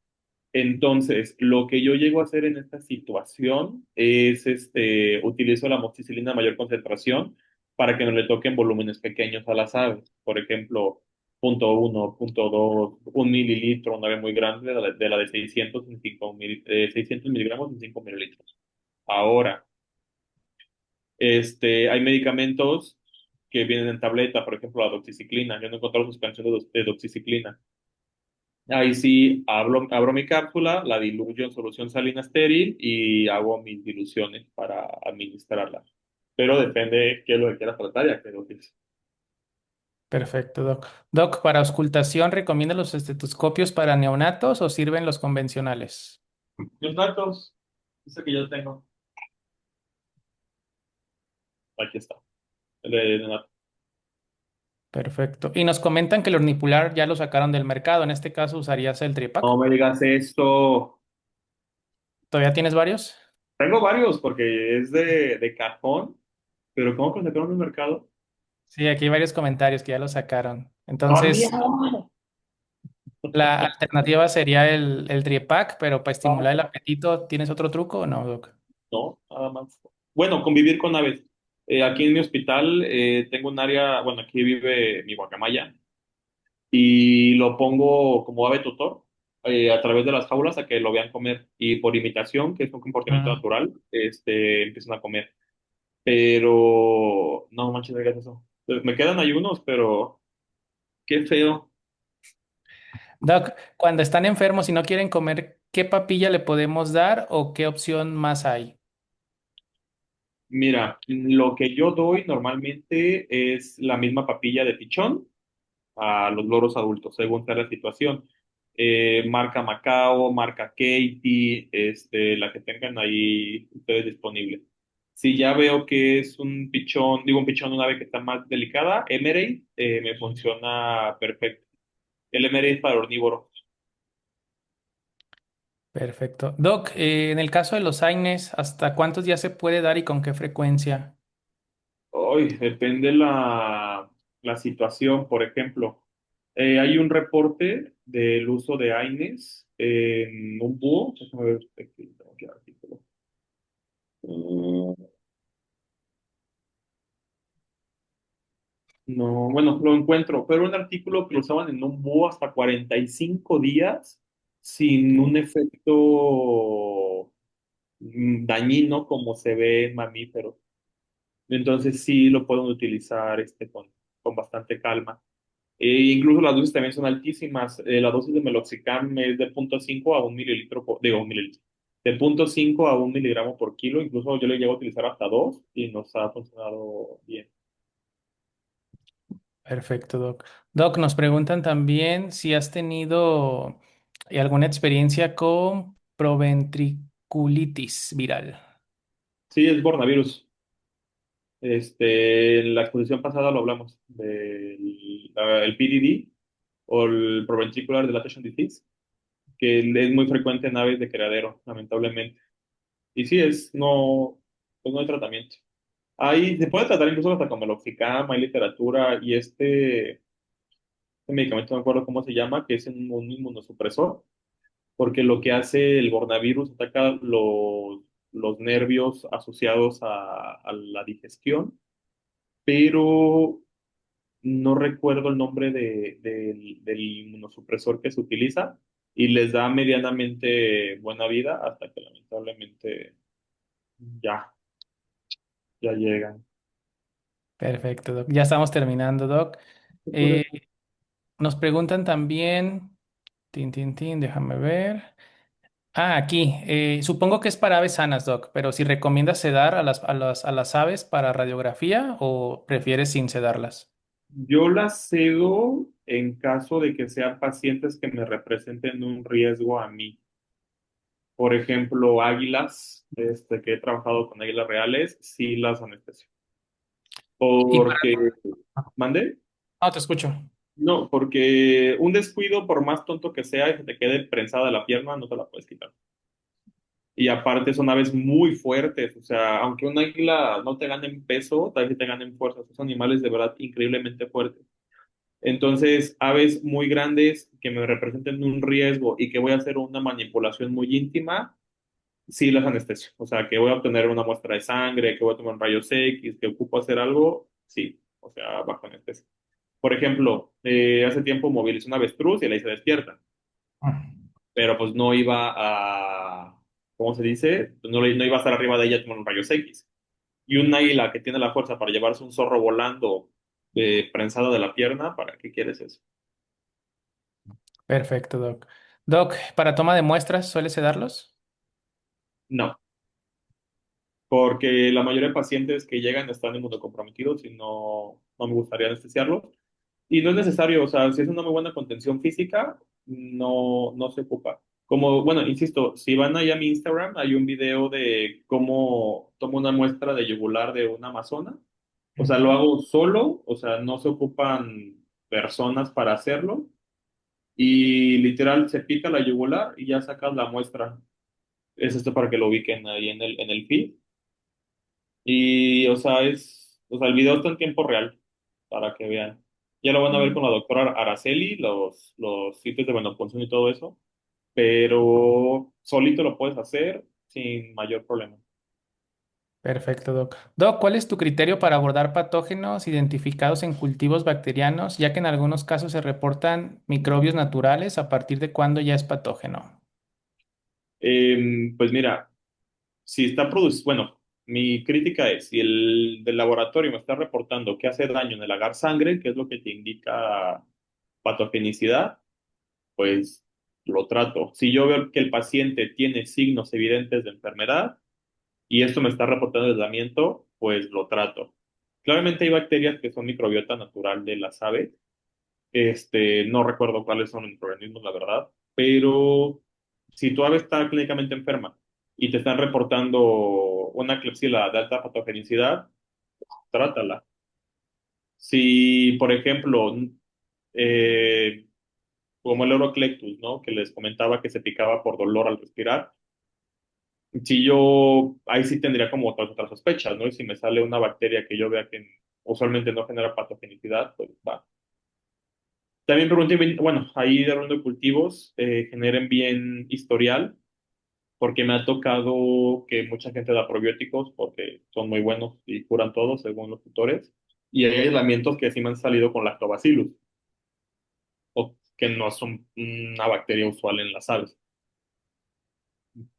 Entonces, lo que yo llego a hacer en esta situación es, utilizo la amoxicilina a mayor concentración para que no le toquen volúmenes pequeños a las aves. Por ejemplo, .1, .2, 1 mililitro, una ave muy grande, de la de 600 en 600 miligramos en 5 mililitros. Ahora, hay medicamentos que vienen en tableta, por ejemplo, la doxiciclina. Yo no he encontrado suspensión de doxiciclina. Ahí sí abro mi cápsula, la diluyo en solución salina estéril y hago mis diluciones para administrarla. Pero depende qué es lo que quieras tratar y a qué dosis. Perfecto, Doc. Doc, para auscultación, ¿recomienda los estetoscopios para neonatos o sirven los convencionales? Los datos, ese que yo tengo, aquí está. El de Nato. Perfecto. Y nos comentan que el ornipular ya lo sacaron del mercado. En este caso, ¿usarías el No Tripac? me digas esto. ¿Todavía tienes varios? Tengo varios porque es de cajón, pero ¿cómo que lo sacaron del mercado? Sí, aquí hay varios comentarios que ya lo sacaron. Entonces, ¡Coño! la alternativa sería el Tripac, pero para estimular el apetito, ¿tienes otro truco o no, Doc? No, nada más. Bueno, convivir con aves. Aquí en mi hospital tengo un área, bueno, aquí vive mi guacamaya y lo pongo como ave tutor a través de las jaulas a que lo vean comer y por imitación, que es un comportamiento Mm. natural, empiezan a comer. Pero no manches, digas eso. Pues, me quedan ayunos, pero qué feo. Doc, cuando están enfermos y no quieren comer, ¿qué papilla le podemos dar o qué opción más hay? Mira, lo que yo doy normalmente es la misma papilla de pichón a los loros adultos, según sea la situación. Marca Macao, marca Katie, la que tengan ahí ustedes disponible. Si ya veo que es un pichón, digo un pichón, una ave que está más delicada, Emerald, me funciona perfecto. El Emerald es para omnívoros. Perfecto. Doc, en el caso de los AINES, ¿hasta cuántos días se puede dar y con qué frecuencia? Hoy depende la situación. Por ejemplo, hay un reporte del uso de AINES en un búho. Déjame ver, aquí tengo que artículo. No, bueno, lo encuentro, pero un artículo que lo usaban en un búho hasta 45 días sin Ok. un efecto dañino como se ve en mamíferos. Entonces sí lo pueden utilizar con bastante calma. Incluso las dosis también son altísimas. La dosis de meloxicam es de 0,5 a 1 mililitro, digo, 1 mililitro, de 0,5 a 1 miligramo por kilo. Incluso yo le llego a utilizar hasta 2 y nos ha funcionado bien. Perfecto, Doc. Doc, nos preguntan también si has tenido alguna experiencia con proventriculitis viral. Sí, es coronavirus. En la exposición pasada lo hablamos del el PDD o el Proventricular Dilatation Disease, que es muy frecuente en aves de criadero, lamentablemente. Y sí, pues no hay tratamiento. Se puede tratar incluso hasta con meloxicam, hay literatura y este medicamento no me acuerdo cómo se llama, que es un inmunosupresor, porque lo que hace el coronavirus ataca los nervios asociados a la digestión, pero no recuerdo el nombre del inmunosupresor que se utiliza y les da medianamente buena vida hasta que lamentablemente ya, ya llegan. Perfecto, Doc. Ya estamos terminando, Doc. Eh, nos preguntan también, déjame ver. Ah, aquí. Supongo que es para aves sanas, Doc, pero si recomiendas sedar a las aves para radiografía o prefieres sin sedarlas. Yo la cedo en caso de que sean pacientes que me representen un riesgo a mí. Por ejemplo, águilas, que he trabajado con águilas reales, sí las anestesio. Y para... Porque, ¿mande? No, te escucho. No, porque un descuido, por más tonto que sea y que te quede prensada la pierna, no te la puedes quitar. Y aparte son aves muy fuertes, o sea, aunque un águila no te gane en peso, tal vez te gane en fuerza. Son animales de verdad increíblemente fuertes. Entonces, aves muy grandes que me representen un riesgo y que voy a hacer una manipulación muy íntima, sí las anestesio. O sea, que voy a obtener una muestra de sangre, que voy a tomar rayos X, que ocupo hacer algo, sí, o sea, bajo anestesia. Por ejemplo, hace tiempo movilicé una avestruz y la hice despierta, Mm. pero pues no iba a, ¿cómo se dice? Pues no iba a estar arriba de ella tomando rayos X. Y un águila que tiene la fuerza para llevarse un zorro volando prensado de la pierna, ¿para qué quieres eso? Perfecto, Doc. Doc, para toma de muestras, ¿sueles sedarlos? No, porque la mayoría de pacientes que llegan están inmunocomprometidos y no me gustaría anestesiarlos. Y no es necesario, o sea, si es una muy buena contención física, no se ocupa. Como, bueno, insisto, si van ahí a mi Instagram, hay un video de cómo tomo una muestra de yugular de una amazona. O sea, lo Ujú. hago solo, o sea, no se ocupan personas para hacerlo. Y literal se pica la yugular y ya sacas la muestra. Es esto para que lo ubiquen ahí en el feed. Y, o sea, el video está en tiempo real para que vean. Ya lo van a ver con la doctora Araceli, los sitios de venopunción y todo eso, pero solito lo puedes hacer sin mayor problema. Perfecto, Doc. Doc, ¿cuál es tu criterio para abordar patógenos identificados en cultivos bacterianos, ya que en algunos casos se reportan microbios naturales a partir de cuándo ya es patógeno? Pues mira, si está produciendo, bueno, mi crítica es, si el del laboratorio me está reportando que hace daño en el agar sangre, que es lo que te indica patogenicidad, pues lo trato. Si yo veo que el paciente tiene signos evidentes de enfermedad, y esto me está reportando el aislamiento, pues lo trato. Claramente hay bacterias que son microbiota natural de las aves. No recuerdo cuáles son los microorganismos, la verdad, pero si tu ave está clínicamente enferma y te están reportando una Klebsiella de alta patogenicidad, trátala. Si, por ejemplo, eh, como el Euroclectus, ¿no? Que les comentaba que se picaba por dolor al respirar, si yo, ahí sí tendría como otras sospechas, ¿no? Y si me sale una bacteria que yo vea que usualmente no genera patogenicidad, pues va. También pregunté, bueno, ahí de ronda de cultivos, generen bien historial, porque me ha tocado que mucha gente da probióticos porque son muy buenos y curan todo, según los tutores. Y hay aislamientos que sí me han salido con lactobacillus, o que no son una bacteria usual en las aves.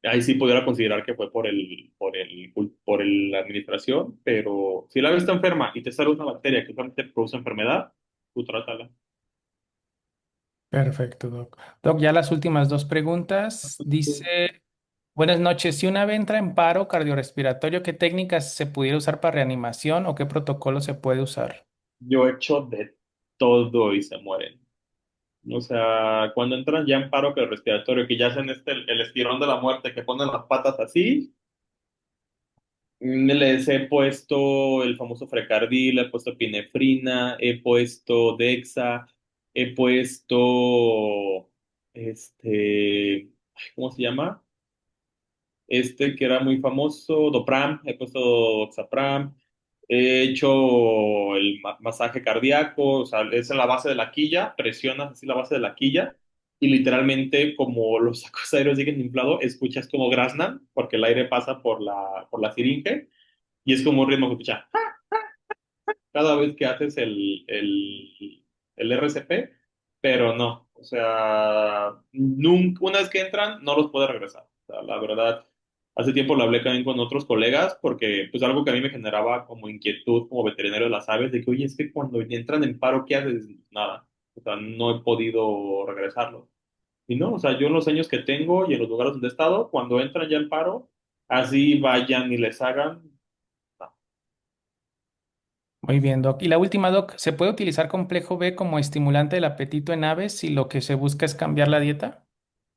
Ahí sí pudiera considerar que fue por la administración, pero si la ave está enferma y te sale una bacteria que usualmente produce enfermedad, tú trátala. Perfecto, Doc. Doc, ya las últimas dos preguntas. Dice, buenas noches, si una ave entra en paro cardiorrespiratorio, ¿qué técnicas se pudiera usar para reanimación o qué protocolo se puede usar? Yo he hecho de todo y se mueren. O sea, cuando entran ya en paro respiratorio, que ya hacen el estirón de la muerte, que ponen las patas así, les he puesto el famoso Frecardil, he puesto epinefrina, he puesto Dexa, he puesto, ¿cómo se llama? Que era muy famoso, Dopram, he puesto Oxapram, he hecho el masaje cardíaco, o sea, es en la base de la quilla, presionas así la base de la quilla y literalmente como los sacos aéreos siguen inflados, escuchas como graznan porque el aire pasa por la siringe y es como un ritmo que escucha cada vez que haces el RCP, pero no, o sea, nunca, una vez que entran, no los puede regresar. O sea, la verdad, hace tiempo lo hablé también con otros colegas, porque pues algo que a mí me generaba como inquietud como veterinario de las aves, de que, oye, es que cuando entran en paro, ¿qué haces? Nada, o sea, no he podido regresarlo. Y no, o sea, yo en los años que tengo y en los lugares donde he estado, cuando entran ya en paro, así vayan y les hagan, no. Muy bien, Doc. Y la última, Doc, ¿se puede utilizar complejo B como estimulante del apetito en aves si lo que se busca es cambiar la dieta?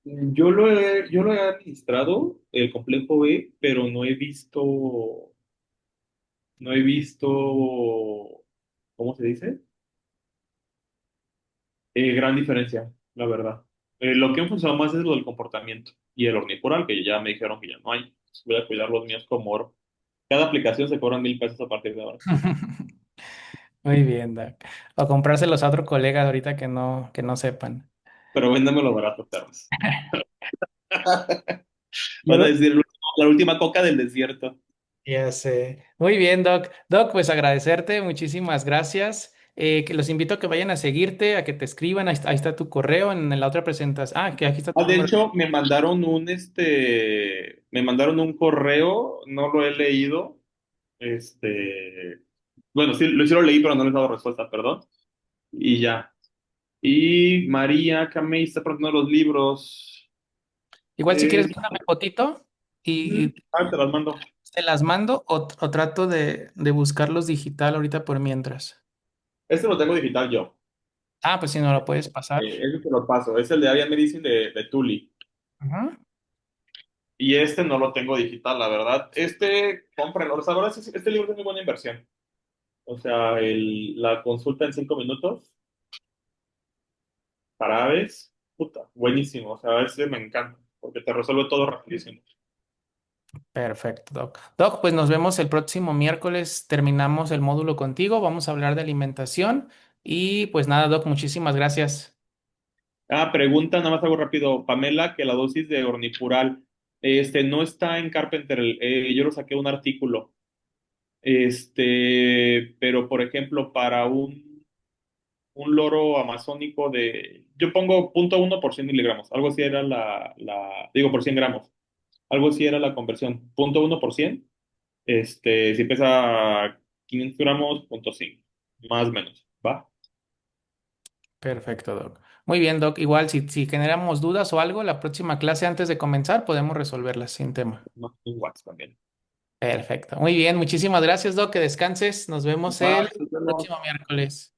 Yo lo he administrado, el complejo B, pero no he visto, ¿cómo se dice? Gran diferencia, la verdad. Lo que me funcionado más es lo del comportamiento y el ornipural, que ya me dijeron que ya no hay. Voy a cuidar los míos como oro. Cada aplicación se cobran 1,000 pesos a partir de ahora. Muy bien, Doc. O comprárselos a otro colega ahorita que no sepan. Pero véndamelo barato, perros. Y Van a bueno, decir la última coca del desierto. ya sé. Muy bien, Doc. Doc, pues agradecerte, muchísimas gracias. Que los invito a que vayan a seguirte, a que te escriban. Ahí está tu correo en la otra presentación. Ah, que aquí está tu De número. hecho, me mandaron un correo, no lo he leído. Bueno, sí, sí lo leí, pero no les he dado respuesta, perdón. Y ya. Y María Camey está preguntando los libros. Igual si quieres, mándame fotito y Te las mando. te las mando o trato de buscarlos digital ahorita por mientras. Este lo tengo digital yo. Ah, pues si no lo puedes pasar. Ese te lo paso. Es el de Ariane Medicine de Tully. Ajá. Y este no lo tengo digital, la verdad. Cómprenlo. O sea, ahora sí, este libro es muy buena inversión. O sea, la consulta en 5 minutos para aves, puta, buenísimo. O sea, ese me encanta, porque te resuelve todo rapidísimo. Perfecto, Doc. Doc, pues nos vemos el próximo miércoles. Terminamos el módulo contigo. Vamos a hablar de alimentación. Y pues nada, Doc, muchísimas gracias. Pregunta, nada más algo rápido. Pamela, que la dosis de ornipural, no está en Carpenter. Yo lo saqué de un artículo. Pero por ejemplo, para un loro amazónico yo pongo 0,1 por 100 miligramos, algo así era digo, por 100 gramos, algo así era la conversión, 0,1 por 100, si pesa 500 gramos, 0,5, más o menos, ¿va? Perfecto, Doc. Muy bien, Doc. Igual, si generamos dudas o algo, la próxima clase antes de comenzar podemos resolverlas sin tema. No, un watts también. Perfecto. Muy bien, muchísimas gracias, Doc. Que descanses. Nos vemos Va, el nos vemos. próximo miércoles.